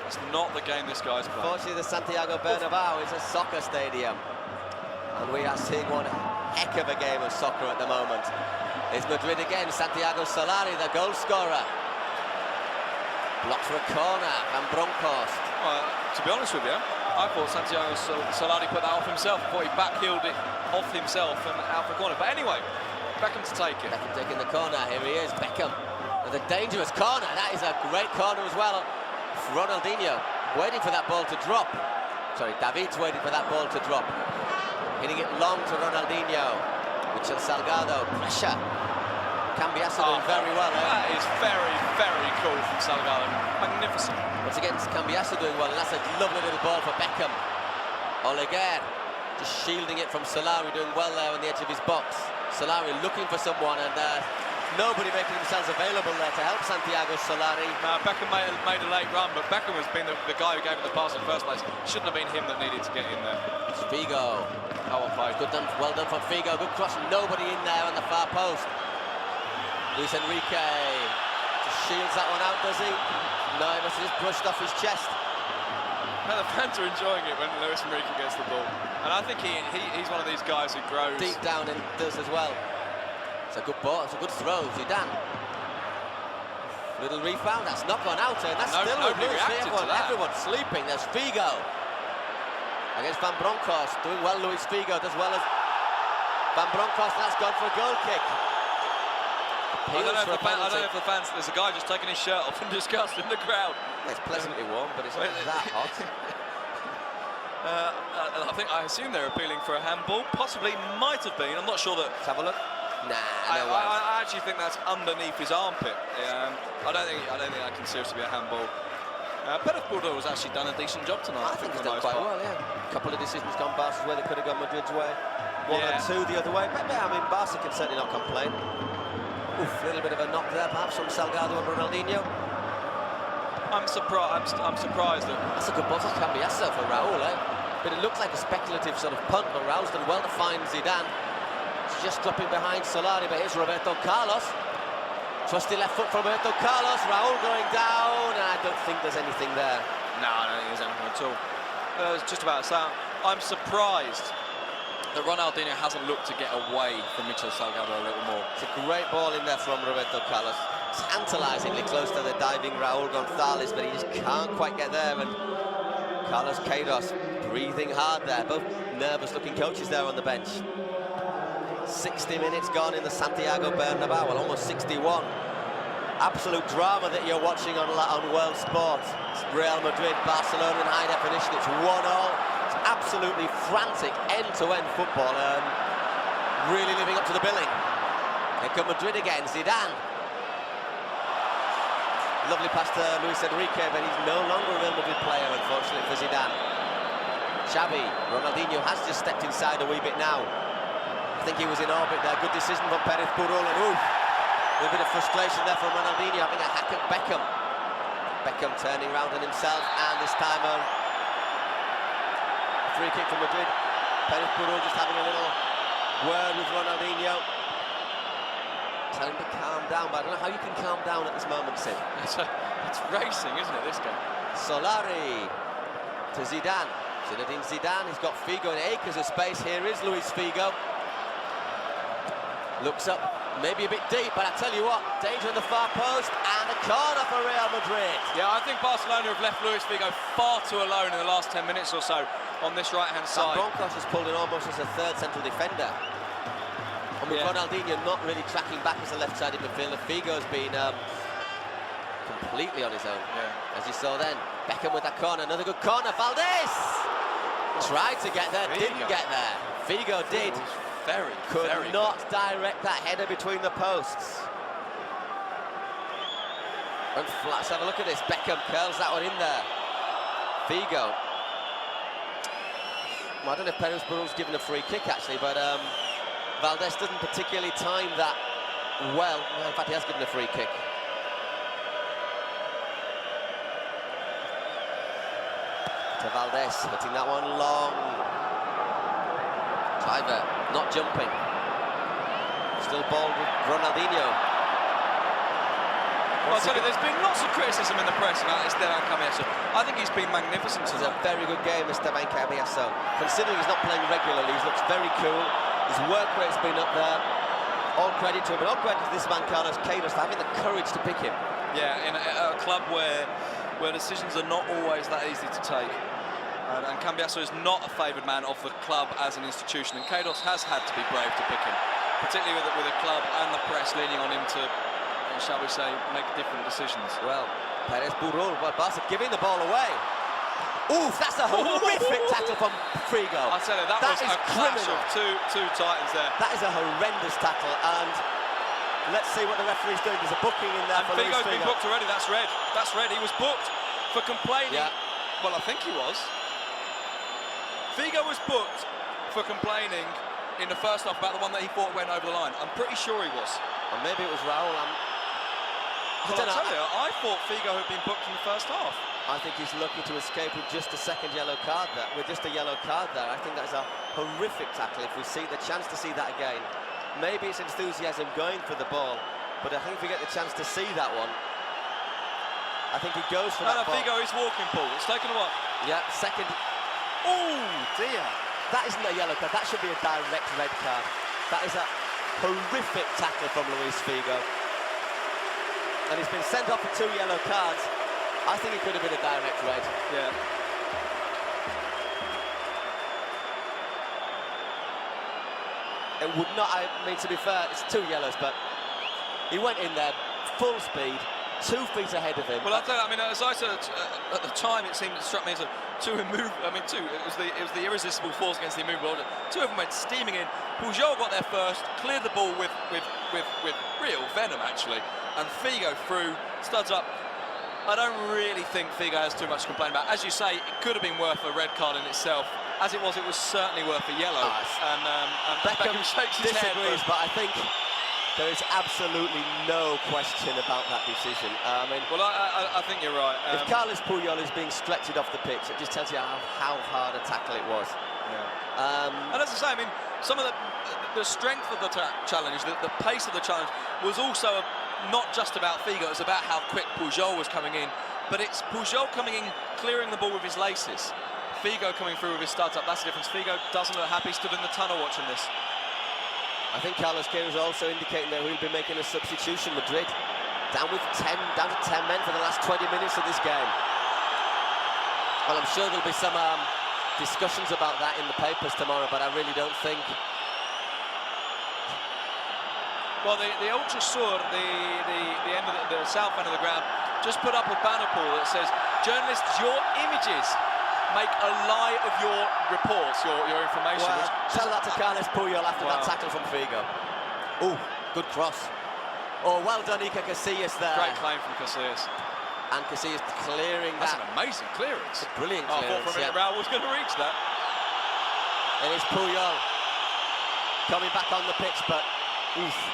it's not the game this guy's playing. Unfortunately, the Santiago Bernabeu is a soccer stadium, and we are seeing one heck of a game of soccer at the moment. It's Madrid again. Santiago Solari, the goal scorer. Blocked for a corner. Van Bronckhorst. Well, to be honest with you, I thought Santiago Solari put that off himself. I thought he backheeled it off himself and out for the corner. But anyway, Beckham to take it. Beckham taking the corner. Here he is, Beckham. With a dangerous corner. That is a great corner as well. Ronaldinho waiting for that ball to drop. Sorry, David's waiting for that ball to drop. Hitting it long to Ronaldinho. Michel Salgado, pressure. Cambiasso doing very well. That is very cool from Salgado. Magnificent. Once again, Cambiasso doing well, and that's a lovely little ball for Beckham. Oleguer just shielding it from Solari, doing well there on the edge of his box. Solari looking for someone, and Nobody making themselves available there to help Santiago Solari. Now, Beckham made a late run, but Beckham has been the guy who gave it the pass in the first place. Shouldn't have been him that needed to get in there. It's Figo. Power play. Good done, well done from Figo. Good cross. Nobody in there on the far post. Luis Enrique just shields that one out, does he? No, he must have just brushed off his chest. Now, the fans are enjoying it when Luis Enrique gets the ball. And I think he's one of these guys who grows deep down and does as well. It's a good ball, it's a good throw, Zidane. Little rebound, that's not gone out, and that's still nobody reacted to that. Everyone's sleeping. There's Figo against Van Bronckhorst, doing well. Luis Figo does well as Van Bronckhorst, and that's gone for a goal kick. I don't know if the fans. There's a guy just taking his shirt off in disgust in the crowd. It's pleasantly warm, but it's not that hot. I assume they're appealing for a handball. Possibly, might have been. I'm not sure that. Let's have a look. Nah, I actually think that's underneath his armpit. I don't think that can seriously be a handball. Pérez has actually done a decent job tonight. I think he's done quite well. Yeah, a couple of decisions gone Barca's way. They could have gone Madrid's way. One or two the other way. But I mean, Barca can certainly not complain. Oof, a little bit of a knock there, perhaps from Salgado and Ronaldinho. I'm surprised that that's a good ball for Cambiasso for Raúl, eh? But it looks like a speculative sort of punt, but Raúl's done well to find Zidane. Just dropping behind Solari, but here's Roberto Carlos. Trusty left foot from Roberto Carlos. Raúl going down, and I don't think there's anything there. No, I don't think there's anything at all. I was just about to say, I'm surprised that Ronaldinho hasn't looked to get away from Michel Salgado a little more. It's a great ball in there from Roberto Carlos. Tantalisingly close to the diving Raúl González, but he just can't quite get there. And Carlos Queiroz breathing hard there. Both nervous-looking coaches there on the bench. 60 minutes gone in the Santiago Bernabeu, well, almost 61. Absolute drama that you're watching on World Sport. It's Real Madrid, Barcelona in high definition. It's 1-0. It's absolutely frantic end-to-end football, and really living up to the billing. Here come Madrid again, Zidane. Lovely pass to Luis Enrique, but he's no longer a Real Madrid player, unfortunately, for Zidane. Xavi, Ronaldinho has just stepped inside a wee bit now. I think he was in orbit there. Good decision from Pérez, Burrull, and oof, a little bit of frustration there from Ronaldinho, having a hack at Beckham. Beckham turning round on himself, and this time a free kick from Madrid. Pérez Burrull just having a little word with Ronaldinho. Tell him to calm down, but I don't know how you can calm down at this moment, Sid. It's racing, isn't it, this game? Solari to Zidane. Zinedine Zidane, he's got Figo in acres of space. Here is Luis Figo. Looks up, maybe a bit deep, but I tell you what, danger in the far post, and a corner for Real Madrid. Yeah, I think Barcelona have left Luis Figo far too alone in the last 10 minutes or so on this right-hand side. Broncos has pulled in almost as a third central defender. And with Ronaldinho not really tracking back as a left-sided midfielder, Figo's been completely on his own. Yeah. As you saw then, Beckham with that corner, another good corner, Valdés! Tried to get there, didn't get there. Figo did. Could not direct that header between the posts. And let's have a look at this. Beckham curls that one in there. Figo. Well, I don't know if Pérez Burrull's given a free kick actually, but Valdés doesn't particularly time that well. In fact, he has given a free kick. To Valdés, hitting that one long. Driver not jumping. Still ball with Ronaldinho. Well, I'll tell you, there's been lots of criticism in the press about Esteban Cambiasso. I think he's been magnificent tonight. It's a very good game, Esteban Cambiasso. Considering he's not playing regularly, he looks very cool. His work rate's been up there. All credit to him, and all credit to this man, Carlos Queiroz, for having the courage to pick him. Yeah, in a club where decisions are not always that easy to take. And Cambiasso is not a favoured man of the club as an institution, and Queiroz has had to be brave to pick him, particularly with the club and the press leaning on him to, shall we say, make different decisions. Well, Pérez Burrull, well, Barca giving the ball away. Oof, that's a horrific tackle from Figo. I tell you, that was a clash of two titans there. That is a horrendous tackle, and let's see what the referee's doing. There's a booking in there for Luis Figo. Figo's been booked already, that's red. That's red, he was booked for complaining. Yeah. Well, I think he was. Figo was booked for complaining in the first half about the one that he thought went over the line? I'm pretty sure he was. Or maybe it was Raul. I don't know. I thought Figo had been booked in the first half. I think he's lucky to escape with just a second yellow card there. With just a yellow card there, I think that's a horrific tackle. If we see the chance to see that again, maybe it's enthusiasm going for the ball, but I think if we get the chance to see that one, I think he goes for that. No, Figo is walking, Paul. It's taken a while. Yeah, second. Oh dear. That isn't a yellow card. That should be a direct red card. That is a horrific tackle from Luis Figo. And he's been sent off for 2 yellow cards. I think it could have been a direct red. Yeah. It would not, I mean, to be fair, it's 2 yellows, but he went in there full speed, 2 feet ahead of him. Well, I'll tell you, I mean, as I said at the time, it struck me as two immovable. I mean, it was the irresistible force against the immovable order. 2 of them went steaming in. Pujol got there first, cleared the ball with real venom actually, and Figo through, studs up. I don't really think Figo has too much to complain about. As you say, it could have been worth a red card in itself. As it was certainly worth a yellow. And Beckham shakes his head. But I think there is absolutely no question about that decision. I mean, well, I think you're right. If Carlos Puyol is being stretched off the pitch, it just tells you how hard a tackle it was. Yeah. And as I say, I mean, some of the strength of the challenge, the pace of the challenge was also not just about Figo, it's about how quick Pujol was coming in. But it's Pujol coming in, clearing the ball with his laces. Figo coming through with his studs up, that's the difference. Figo doesn't look happy, stood in the tunnel watching this. I think Carlos Queiroz is also indicating that he'll be making a substitution. Madrid down to 10 men for the last 20 minutes of this game. Well, I'm sure there'll be some discussions about that in the papers tomorrow, but I really don't think. Well, the Ultra Sur, the end of the south end of the ground, just put up a banner, Paul, that says, journalists, your images make a lie of your reports, your information. Well, tell that to Carlos Puyol after that tackle from Figo. Oh, good cross. Oh, well done, Iker Casillas there. Great claim from Casillas. And Casillas clearing that. That's an amazing clearance. Brilliant clearance. I thought for a minute Raul was going to reach that. It is Puyol coming back on the pitch, but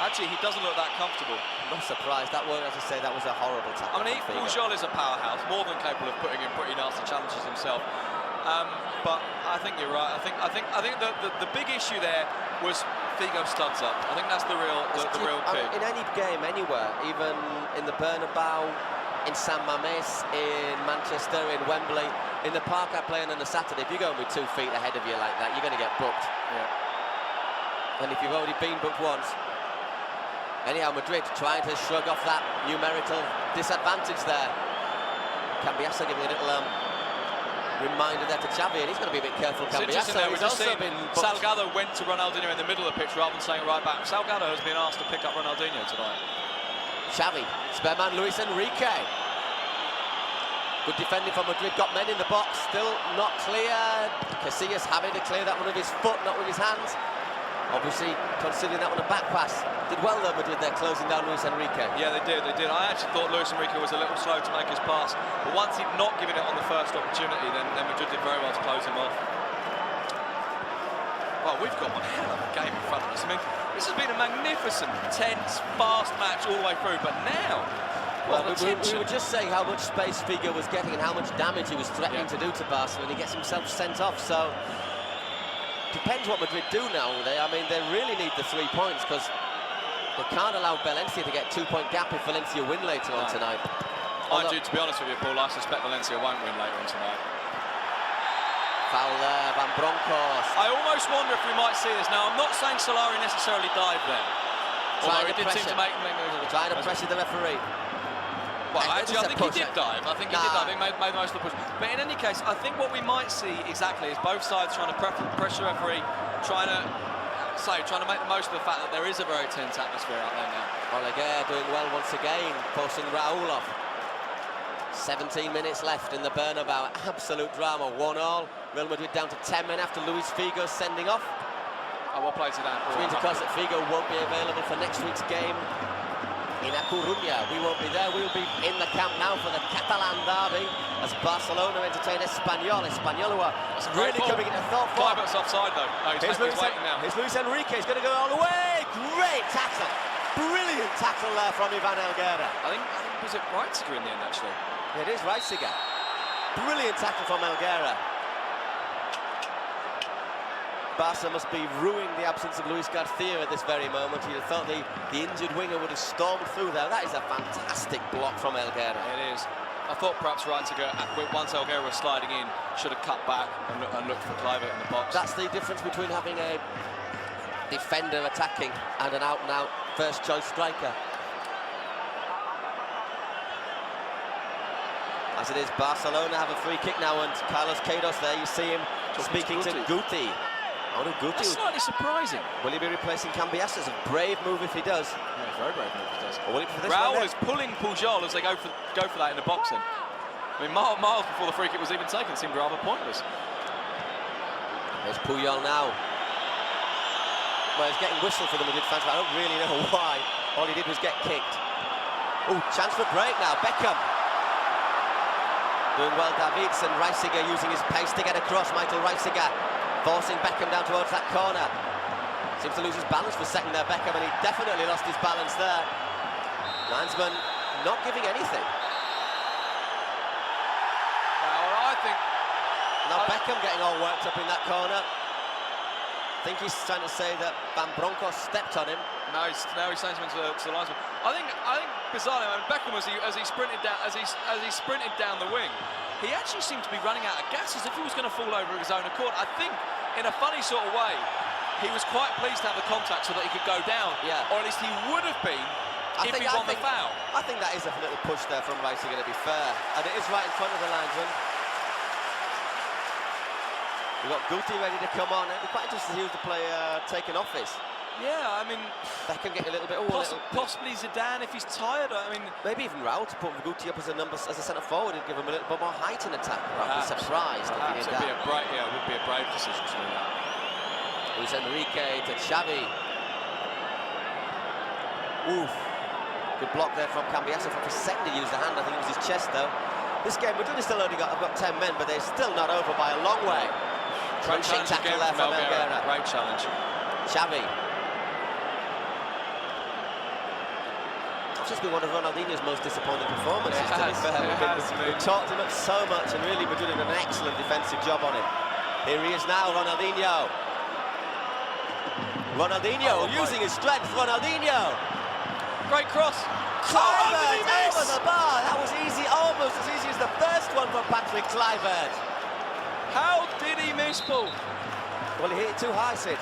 actually, he doesn't look that comfortable. I'm not surprised. That was, as I say, that was a horrible tackle. I mean, Pujol is a powerhouse, more than capable of putting in pretty nasty challenges himself. But I think you're right. I think the big issue there was Figo studs up. I think that's the real key. In any game, anywhere, even in the Bernabeu, in San Mamés, in Manchester, in Wembley, in the park I play on a Saturday, if you're going with 2 feet ahead of you like that, you're going to get booked. Yeah. And if you've already been booked once. Anyhow, Madrid trying to shrug off that numerical disadvantage there. Cambiasso giving a little reminder there to Xavi, and he's going to be a bit careful. Cambiasso has also been booked. Salgado went to Ronaldinho in the middle of the pitch rather than saying right back. Salgado has been asked to pick up Ronaldinho tonight. Xavi, spare man Luis Enrique. Good defending from Madrid, got men in the box, still not cleared. Casillas having to clear that one with his foot, not with his hands. Obviously, considering that one a back pass. Did well though, Madrid, they're closing down Luis Enrique. Yeah, they did. I actually thought Luis Enrique was a little slow to make his pass, but once he'd not given it on the first opportunity, then Madrid did very well to close him off. Well, we've got one hell of a game in front of us. I mean, this has been a magnificent, tense, fast match all the way through, but now... Well, we were just saying how much space Figo was getting and how much damage he was threatening to do to Barcelona, and he gets himself sent off, so... Depends what Madrid do now. I mean, they really need the 3 points because they can't allow Valencia to get 2-point gap if Valencia win later on tonight. Mind you, to be honest with you, Paul, I suspect Valencia won't win later on tonight. Foul there, Van Bronckhorst. I almost wonder if we might see this. Now, I'm not saying Solari necessarily dived there. Although he did seem to make trying to pressure the referee. Well, actually, I think he did dive. I think he did dive. He made most of the push. But in any case, I think what we might see exactly is both sides trying to pressure the referee, trying to make the most of the fact that there is a very tense atmosphere out there now. Oleguer doing well once again, forcing Raul off. 17 minutes left in the Bernabeu. Absolute drama, 1-1. Real Madrid down to 10 men after Luis Figo sending off. Oh, what plays it down? Which means, of course, that Figo won't be available for next week's game in A Coruña. We won't be there. We'll be in the camp now for the Catalan derby as Barcelona entertain Espanyol. Espanyol who are really coming into thought form. Kluivert's offside though. Oh, he's waiting now. Here's Luis Enrique. He's going to go all the way. Great tackle. Brilliant tackle there from Ivan Helguera. I think was it Reitziger in the end actually? It is Reitziger. Brilliant tackle from Helguera. Barca must be ruining the absence of Luis Garcia at this very moment. You'd have thought the injured winger would have stormed through there. That is a fantastic block from Helguera. It is. I thought perhaps Reitziger, once Helguera was sliding in, should have cut back and looked for Kluivert in the box. That's the difference between having a defender attacking and an out-and-out first-choice striker. As it is, Barcelona have a free kick now, and Carlos Queiroz there, you see him speaking to Guti. Oh, no, Guti. That's slightly surprising. Will he be replacing Cambiasso? It's a brave move if he does. Yeah, very brave move if he does. Or will he for this Raul is pulling Pujol as they go for that in the box then. I mean, miles before the free kick was even taken, it seemed rather pointless. There's Pujol now. Well, he's getting whistled for the Madrid fans, but I don't really know why. All he did was get kicked. Oh, chance for break now. Beckham. Doing well, Davids, and Reitziger using his pace to get across. Michael Reitziger forcing Beckham down towards that corner. Seems to lose his balance for a second there, Beckham, and he definitely lost his balance there. Linesman not giving anything. Well, I think... Now Beckham getting all worked up in that corner. I think he's trying to say that Van Bronckhorst stepped on him. Now he's saying something to the linesman. I think bizarrely, I mean, Beckham as he sprinted down the wing, he actually seemed to be running out of gas as if he was going to fall over of his own accord. I think, in a funny sort of way, he was quite pleased to have the contact so that he could go down. Yeah. Or at least he would have been if he won the foul. I think that is a little push there from Reitziger, to be fair. And it is right in front of the linesman. We've got Guti ready to come on. It'd be quite interesting to see who's the player taking office. Yeah, I mean... Beckham getting a little bit... Possibly Zidane if he's tired. I mean... Maybe even Raul to put Guti up as a centre forward and give him a little bit more height in attack. I'd be surprised if he did that. It would be a brave decision to do that. Luis Enrique to Xavi. Oof. Good block there from Cambiasso for a second to use the hand. I think it was his chest though. This game, Madrid still only got 10 men, but they're still not over by a long way. Crunching tackle there from Helguera. Great challenge. Xavi. It's just been one of Ronaldinho's most disappointing performances, to be fair. We've talked him up so much, and really we're doing an excellent defensive job on him. Here he is now, Ronaldinho. Using his strength, Ronaldinho. Great cross. Kluivert over the bar. That was easy, almost as easy as the first one for Patrick Kluivert. How did he miss, Paul? Well, he hit it too high, Sid.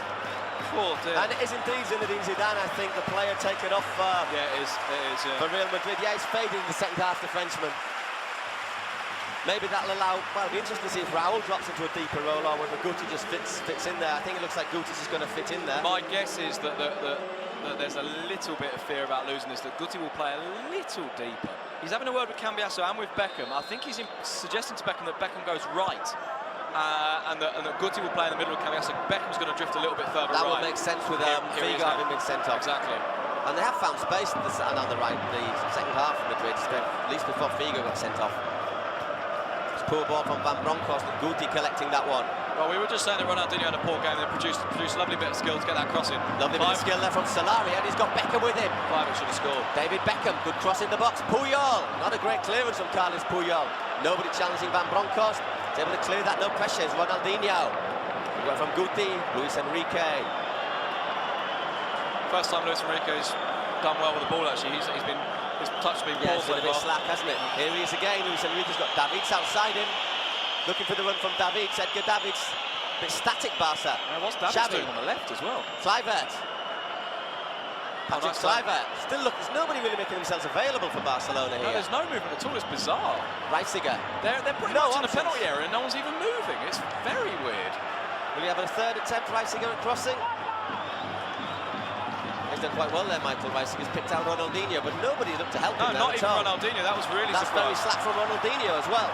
Oh, dear. And it is indeed Zinedine Zidane, I think, the player taken off yeah, it is, yeah. for Real Madrid. Yeah, he's fading in the second half, the Frenchman. Maybe that'll allow... Well, it'll be interesting to see if Raul drops into a deeper role or whether Guti just fits in there. I think it looks like Guti's just going to fit in there. My guess is that there's a little bit of fear about losing this, that Guti will play a little deeper. He's having a word with Cambiasso and with Beckham. I think he's suggesting to Beckham that Beckham goes right. And that Guti will play in the middle of Cambiasso. Beckham's going to drift a little bit further right. That would make sense with Figo having been sent off. Exactly. And they have found space on the right, the second half of Madrid, at least before Figo got sent off. It's poor ball from Van Bronckhorst, and Guti collecting that one. Well, we were just saying that Ronaldinho had a poor game. They produced a lovely bit of skill to get that cross in. Lovely bit of skill there from Solari, and he's got Beckham with him. Kluivert should have scored. David Beckham, good cross in the box. Pujol, not a great clearance from Carlos Pujol. Nobody challenging Van Bronckhorst. He's able to clear that, no pressure. It's Ronaldinho. We got from Guti, Luis Enrique. First time Luis Enrique's done well with the ball, actually. He's touched me well. It's been a bit slack, hasn't it? Here he is again. Luis Enrique's got Davids outside him. Looking for the run from Davids. Edgar Davids. A bit static, Barca. Yeah, what's Davids doing on the left as well? Kluivert. Patrick Kluivert. Still look, there's nobody really making themselves available for Barcelona here. No, there's no movement at all. It's bizarre. Reitziger. They're pretty much in the penalty area and no one's even moving. It's very weird. Will he have a third attempt, Reitziger, at crossing? He's done quite well there, Michael Reitziger's picked out Ronaldinho, but nobody looked to help him there. No, not even Ronaldinho. That was really surprising. That's very slack from Ronaldinho as well.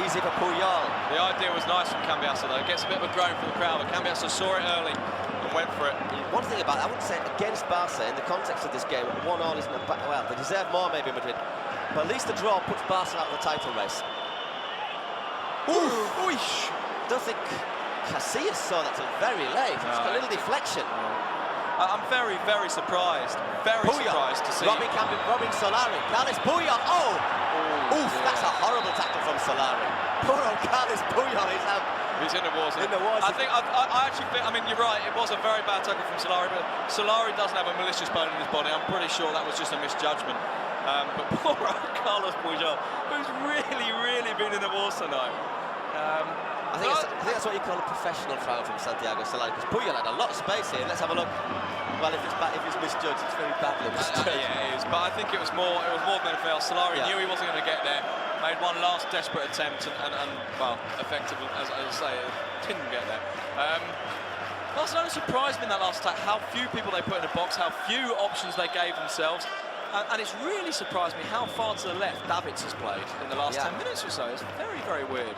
Easy for Pujol. The idea was nice from Cambiasso, though. Gets a bit of a groan from the crowd, but Cambiasso saw it early and went for it. one thing about, I wouldn't say against Barca in the context of this game, 1-1 isn't a well, they deserve more maybe Madrid, but at least the draw puts Barca out of the title race. Ooh! Don't think Casillas saw that till very late. It's got a little deflection. I'm very, very surprised. Very surprised to see. Robbing Solari. Carles Puyol. Oh! Oof, that's a horrible tackle from Solari. Poor old Carles Puyol is out. He's in the wars. In the wars. I actually think, I mean, you're right, it was a very bad tackle from Solari, but Solari doesn't have a malicious bone in his body. I'm pretty sure that was just a misjudgment. But poor old Carles Puyol, who's really, really been in the wars tonight. I think that's what you call a professional foul from Santiago Solari, because Puyol had a lot of space here. Let's have a look. Well, if it's misjudged, it's very badly misjudged. Yeah, it is. But I think it was more than anything else. Solari knew he wasn't going to get there. Made one last desperate attempt and well, effectively, as I say, didn't get there. Barcelona surprised me in that last attack, how few people they put in the box, how few options they gave themselves. And it's really surprised me how far to the left Davids has played in the last 10 minutes or so. It's very, very weird.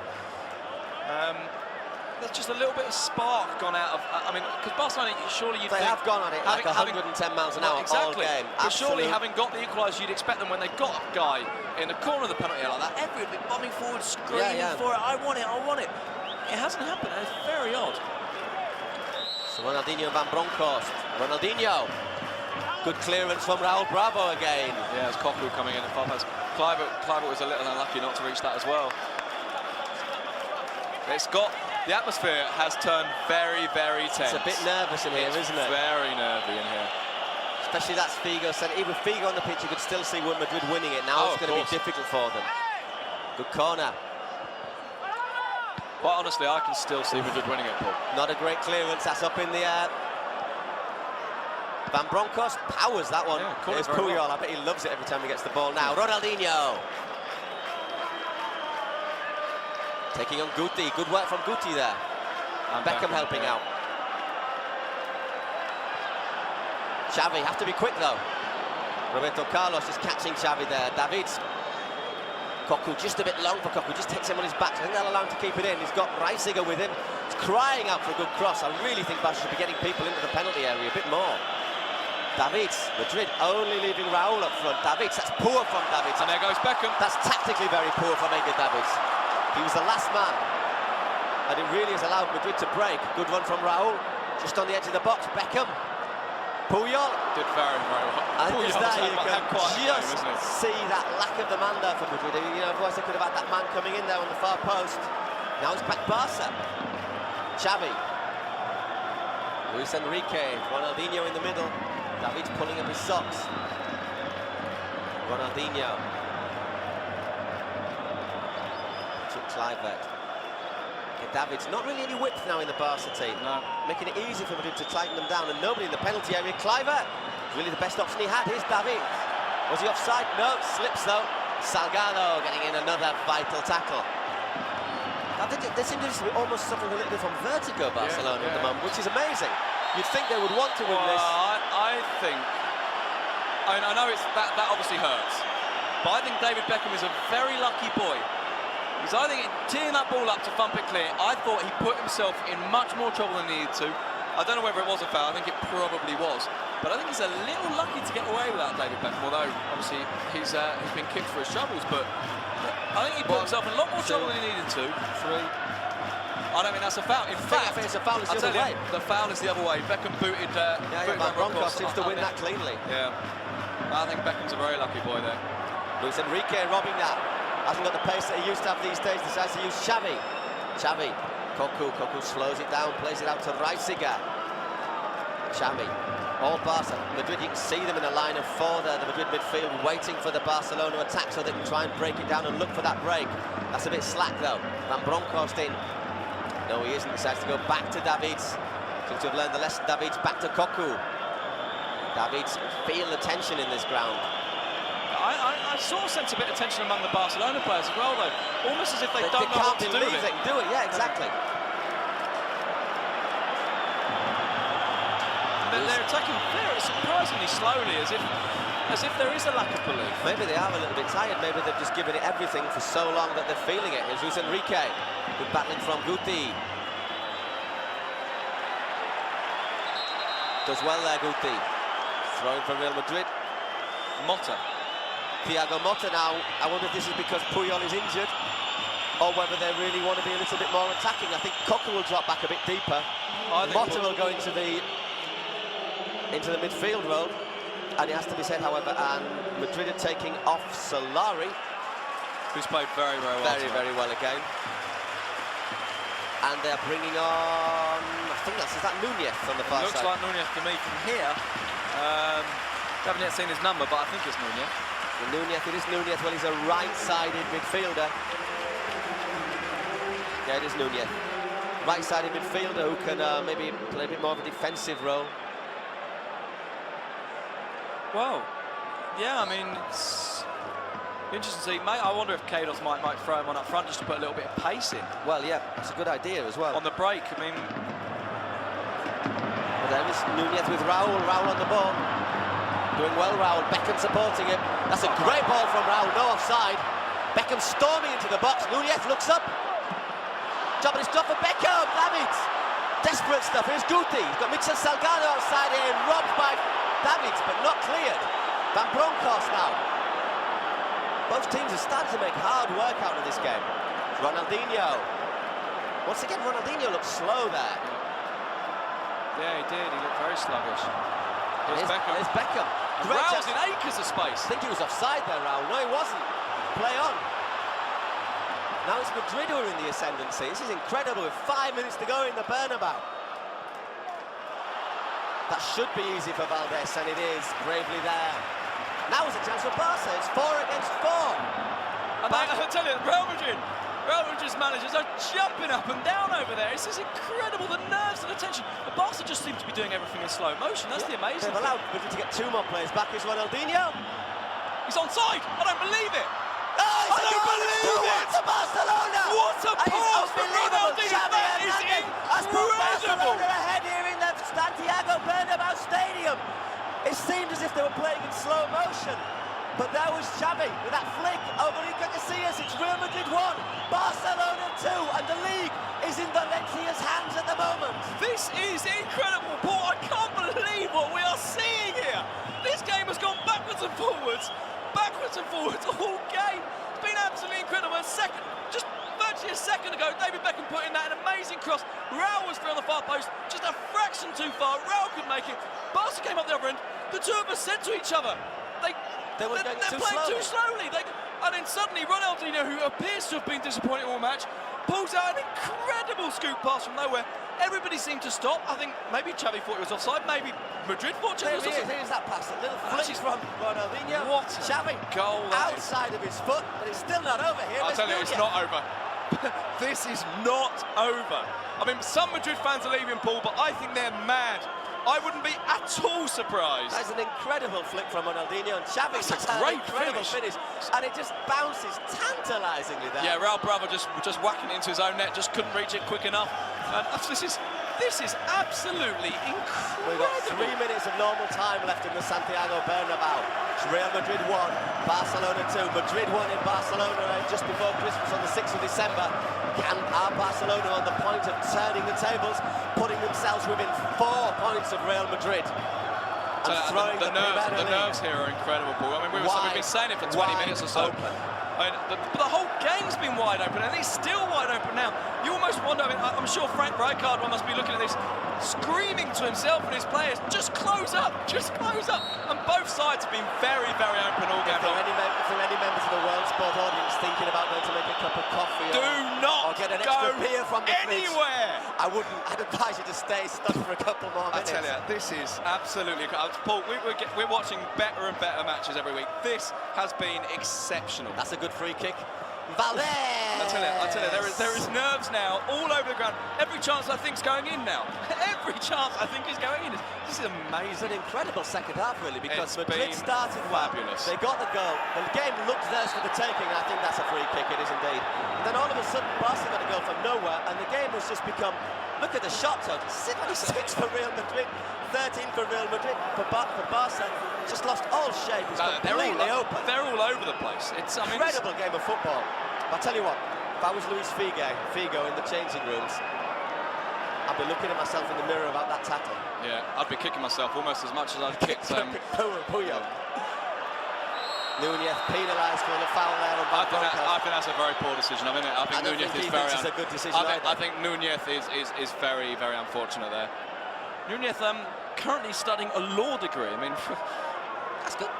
There's just a little bit of spark gone out of. I mean, because Barcelona, surely you'd think they have gone on it like 110 miles an hour all game. But surely, having got the equaliser, you'd expect them when they got a guy in the corner of the penalty area like that, everybody bombing forward, screaming for it. I want it, I want it. It hasn't happened. And it's very odd. So Ronaldinho and Van Bronckhorst. Ronaldinho. Good clearance from Raul Bravo again. Yeah, it's Cocu coming in at far past. Clivert was a little unlucky not to reach that as well. The atmosphere has turned very, very tense. It's a bit nervous in here, isn't it? Very nervy in here. Especially that's Figo said, even with Figo on the pitch, you could still see Madrid winning it. Now it's going to be difficult for them. Good corner. Quite honestly, I can still see Madrid winning it, Paul. Not a great clearance, that's up in the air. Van Bronckhorst powers that one. Yeah, Here's Puyol, I bet he loves it every time he gets the ball now. Ronaldinho. Taking on Guti, good work from Guti there. And Beckham helping out. Xavi, have to be quick though. Roberto Carlos is catching Xavi there. Davids. Cocu, just a bit long for Cocu, just takes him on his back. I think they'll allow him to keep it in. He's got Reisiger with him. He's crying out for a good cross. I really think Barca should be getting people into the penalty area a bit more. Davids, Madrid only leaving Raul up front. Davids, that's poor from Davids. And there goes Beckham. That's tactically very poor from Edgar Davids. He was the last man, and it really has allowed Madrid to break. Good run from Raul, just on the edge of the box. Beckham, Puyol. Did very, very well. And just there you can just game, see that lack of the man there for Madrid. You know, otherwise they could have had that man coming in there on the far post. Now it's back Barca. Xavi. Luis Enrique, Ronaldinho in the middle. David's pulling up his socks. Ronaldinho. Clivert. David's not really any width now in the Barca team. No. Making it easy for Madrid to tighten them down, and nobody in the penalty area. Clivert, really the best option he had. Here's David. Was he offside? No, slips though. Salgado getting in another vital tackle. They seem to be almost suffering a little bit from vertigo, Barcelona, at the moment, which is amazing. You'd think they would want to win this. I mean, I know that obviously hurts, but I think David Beckham is a very lucky boy. Because I think teeing that ball up to thump it clear, I thought he put himself in much more trouble than he needed to. I don't know whether it was a foul, I think it probably was. But I think he's a little lucky to get away without David Beckham, although obviously he's been kicked for his troubles, but I think he put himself in a lot more trouble than he needed to. I don't think that's a foul. In fact, I think it's a foul, it's the other way. The foul is the other way. Beckham booted Van Bronckhorst seems to win that cleanly. Yeah. I think Beckham's a very lucky boy there. Luis Enrique robbing that. Hasn't got the pace that he used to have these days, decides to use Xavi. Xavi, Cocu slows it down, plays it out to Reisiger. Xavi, all Barca. Madrid, you can see them in a line of four there, the Madrid midfield, waiting for the Barcelona attack so they can try and break it down and look for that break. That's a bit slack though. Van Bronckhorst in. No, he isn't, decides to go back to Davids. Seems to have learned the lesson, Davids, back to Cocu. Davids, feel the tension in this ground. I sort of sense a bit of tension among the Barcelona players as well, though. Almost as if they don't know what to do with it. They can do it, yeah, exactly. They're attacking very surprisingly slowly, as if there is a lack of belief. Maybe they are a little bit tired. Maybe they've just given it everything for so long that they're feeling it. Here's Luis Enrique. Good battling from Guti. Does well there, Guti. Throwing for Real Madrid. Motta. Thiago Motta now. I wonder if this is because Puyol is injured, or whether they really want to be a little bit more attacking. I think Coca will drop back a bit deeper. Motta will go into the midfield role, and it has to be said, however, and Madrid are taking off Solari, who's played very, very well. Very well again. And they're bringing on, I think is that Nunez on the far side? Looks like Nunez to me from here. Haven't yet seen his number, but I think it's Nunez. It is Nunez. Well, he's a right-sided midfielder. Yeah, it is Nunez. Right-sided midfielder who can maybe play a bit more of a defensive role. Well, yeah, I mean, it's interesting to see. I wonder if Kados might throw him on up front just to put a little bit of pace in. Well, yeah, it's a good idea as well. On the break, I mean... Well, there is Nunez with Raul on the ball. Doing well, Raul. Beckham supporting him. That's a great ball from Raul, no offside. Beckham storming into the box. Nunez looks up. Job is done for Beckham. Davids. Desperate stuff. Here's Guti. He's got Mitchell Salgado outside here, robbed by Davids, but not cleared. Van Bronckhorst now. Both teams have started to make hard work out of this game. Ronaldinho. Once again, Ronaldinho looked slow there. Yeah, he did. He looked very sluggish. Here's Beckham. There's Beckham. Raul's in acres of space. I think he was offside there, Raul. No, he wasn't. Play on. Now it's Madrid who are in the ascendancy. This is incredible with 5 minutes to go in the Bernabeu. That should be easy for Valdez, and it is. Bravely there. Now is a chance for Barca. It's 4 against 4. And I tell you, Real Madrid's managers are jumping up and down over there. It's just incredible, the nerves and the tension. But Barca just seem to be doing everything in slow motion. That's the amazing thing. They've allowed Madrid to get 2 more players back. Is Ronaldinho. He's onside. I don't believe it. Oh, I don't believe it. To Barcelona. What a pass from Ronaldinho. That is incredible. Barcelona ahead here in the Santiago Bernabeu Stadium. It seemed as if they were playing in slow motion. But there was Xavi with that flick over Iker Casillas. It's Real Madrid 1, Barcelona 2, and the league is in Valencia's hands at the moment. This is incredible, Paul. I can't believe what we are seeing here. This game has gone backwards and forwards all game. It's been absolutely incredible. Just virtually a second ago, David Beckham put in that an amazing cross. Raul was free on the far post, just a fraction too far. Raul could make it. Barca came up the other end. The two of us said to each other, they're playing too slowly. And then suddenly Ronaldinho, who appears to have been disappointed all match, pulls out an incredible scoop pass from nowhere. Everybody seemed to stop. I think maybe Xavi thought he was offside. Maybe Madrid thought Xavi was offside. Here's that pass. A little flick from Ronaldinho. What Xavi goal outside of his foot, but it's still not over here. I'll tell you, it's not over. This is not over. I mean, some Madrid fans are leaving, Paul, but I think they're mad. I wouldn't be at all surprised. That's an incredible flick from Ronaldinho, and Xavi. That's a great finish, and it just bounces tantalisingly there. Yeah, Raul Bravo just whacking it into his own net, just couldn't reach it quick enough. And this is absolutely incredible. We've got 3 minutes of normal time left in the Santiago Bernabeu. It's Real Madrid 1, Barcelona 2. Madrid 1 in Barcelona just before Christmas on the 6th of December. Are Barcelona on the point of turning the tables, putting themselves within 4 points of Real Madrid? And throwing the nerves here are incredible, Paul. I mean, we've been saying it for 20 minutes or so. I mean, the whole game's been wide open, and it's still wide open now. You almost wonder, I mean, I'm sure Frank Rijkaard must be looking at this, screaming to himself and his players, just close up, just close up. And both sides have been very, very open all game long. If there are any members of the World Sport audience thinking about going to make a cup of coffee or get an extra beer from the anywhere, fridge, I'd advise you to stay stuck for a couple more minutes. I tell you, this is absolutely incredible. Paul, we're watching better and better matches every week. This has been exceptional. That's a good free kick. Valdez! I tell you, there is nerves now all over the ground. Every chance I think is going in now. Every chance I think is going in. This is amazing. It's an incredible second half, really, because Madrid started well. Fabulous. They got the goal. The game looked theirs for the taking, and I think that's a free kick. It is indeed. And then all of a sudden, Barca got a goal from nowhere, and the game has just become. Look at the shot total. 76 for Real Madrid, 13 for Real Madrid. For Barca, just lost all shape. It's completely open. They're all over the place. It's incredible game of football. I'll tell you what, if I was Luis Figo in the changing rooms, I'll be looking at myself in the mirror about that tackle. Yeah, I'd be kicking myself almost as much as I'd kicked Puyo. Núñez penalised for the foul there on I think that's a very poor decision. I think Núñez is very. It's a good decision. I think Núñez is very, very unfortunate there. Núñez currently studying a law degree. I mean, that's good.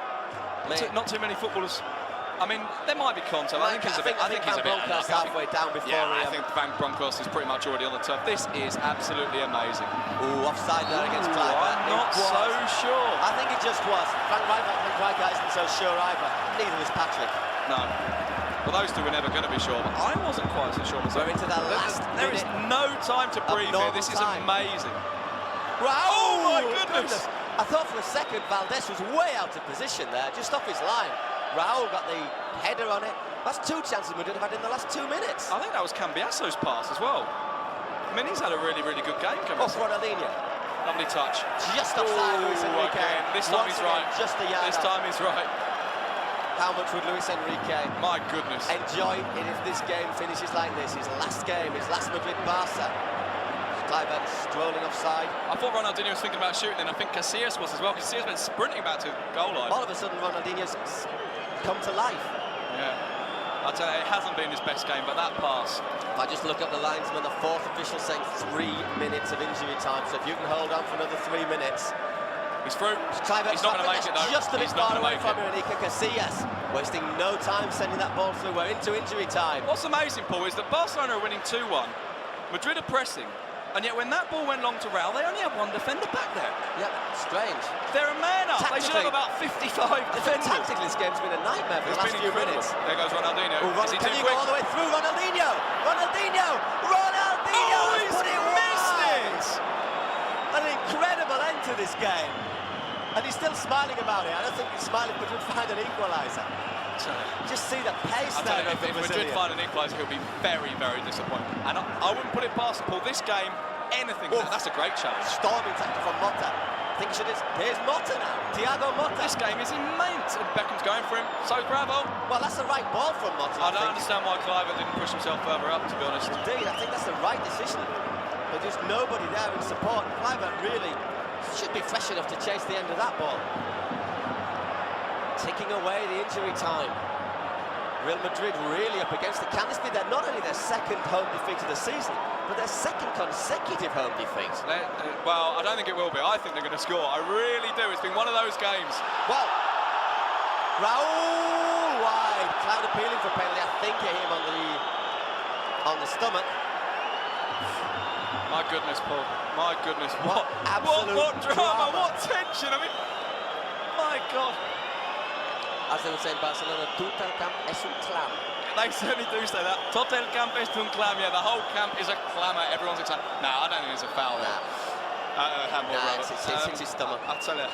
Not too many footballers. I mean, there might be contact. I think he's a bit. I think he's a bit halfway down before. Yeah, I think Van Bronckhorst is pretty much already on the turf. This is absolutely amazing. Ooh, offside there against Clive. I'm not so sure. I think it just was. Frank Rijkaard isn't so sure either. Neither is Patrick. No. Well, those two were never going to be sure, but I wasn't quite so sure myself. We're into that last There is no time to breathe here. This is amazing. Oh my goodness! I thought for a second Valdés was way out of position there, just off his line. Raul got the header on it. That's two chances Madrid have had in the last 2 minutes. I think that was Cambiaso's pass as well. I mean, he's had a really, really good game. Off Ronaldinho. Lovely touch. Just offside, Luis Enrique. Again. This time he's right. Just a yard. This time he's right. How much would Luis Enrique my goodness enjoy it if this game finishes like this? His last game, his last Madrid-Barca. Clive strolling offside. I thought Ronaldinho was thinking about shooting, and I think Casillas was as well. Casillas went sprinting back to the goal line. All of a sudden, Ronaldinho's come to life. Yeah. I'll tell you, it hasn't been his best game, but that pass. If I just look at the linesman, the fourth official saying 3 minutes of injury time, so if you can hold on for another 3 minutes. He's through. He's not going to make it, though. Just a bit far away from him, Iker Casillas, wasting no time sending that ball through. We're into injury time. What's amazing, Paul, is that Barcelona are winning 2-1. Madrid are pressing. And yet when that ball went long to Raul, they only have one defender back there. Yeah, strange. They're a man up. They should have about 55 defenders. Tactically, this game's been a nightmare for the last few minutes. There goes Ronaldinho. Ooh, can you go all the way through? Ronaldinho! Ronaldinho! Oh, he's missed it! An incredible end to this game. And he's still smiling about it. I don't think he's smiling, but we'll find an equaliser. Just see the pace there. If Madrid find an equaliser, he'll be very, very disappointed. And I wouldn't put it past Paul. This game, anything. That's a great challenge. Storming tackle from Motta. I think here's Motta now. Thiago Motta. This game is immense. And Beckham's going for him. So Bravo. Well, that's the right ball from Motta. I don't understand why Clive didn't push himself further up, to be honest. Indeed, I think that's the right decision. But there's nobody there in support. Clive really should be fresh enough to chase the end of that ball. Ticking away the injury time. Real Madrid really up against it. Can this be not only their second home defeat of the season, but their second consecutive home defeat? Well, I don't think it will be. I think they're going to score. I really do. It's been one of those games. Well, Raul wide. Cloud appealing for penalty. I think it hit him on the stomach. My goodness, Paul. My goodness. What drama. What tension. I mean, my God. As they would say in Barcelona, tot el camp es un clam. They certainly do say that. Tot el camp es un clam. Yeah, the whole camp is a clamour. Everyone's excited. No, I don't think there's a foul there. Handball, it's his stomach. I'll tell you.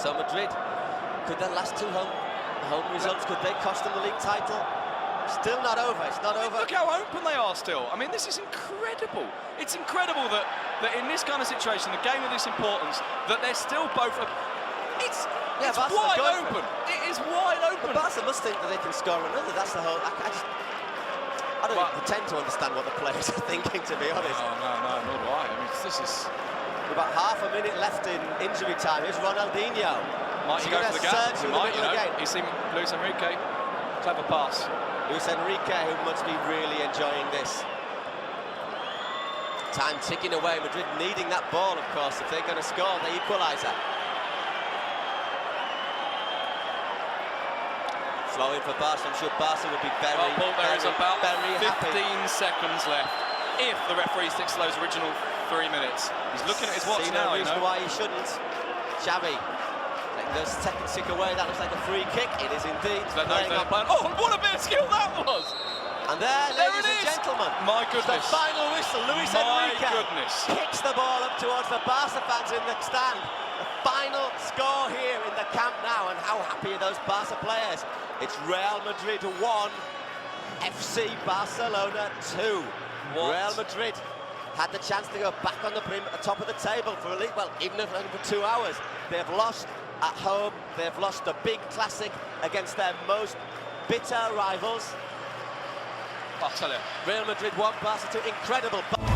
So Madrid, could their last two home results, could they cost them the league title? Still not over. It's not over. Look how open they are still. I mean, this is incredible. It's incredible that in this kind of situation, a game of this importance, that they're still both. It's wide open. It is wide open. But Barca must think that they can score another. That's the whole. I don't even pretend to understand what the players are thinking, to be honest. No, nor do I. I mean, this is about half a minute left in injury time. Here's Ronaldinho. Might he go for the gap? He might, you know. He's seen Luis Enrique. Clever pass. Luis Enrique, who must be really enjoying this. Time ticking away. Madrid needing that ball, of course, if they're going to score the equaliser. Throw in for Barca. I'm sure Barca would be very happy. 15 happy. seconds left. If the referee sticks to those original 3 minutes. He's looking at his watch now. No reason why he shouldn't. Xavi. Those seconds tick away. That looks like a free kick. It is indeed. Oh, what a bit of skill that was! And there ladies and gentlemen, my goodness, the final whistle. Luis Enrique kicks the ball up towards the Barca fans in the stand. The final score here in the Camp Nou, and how happy are those Barca players? It's Real Madrid 1, FC Barcelona 2. Real Madrid had the chance to go back on the top of the table for a league. Well, even if only for 2 hours, they've lost at home. They've lost a big classic against their most bitter rivals. I'll tell you. Real Madrid 1, Barca 2, incredible.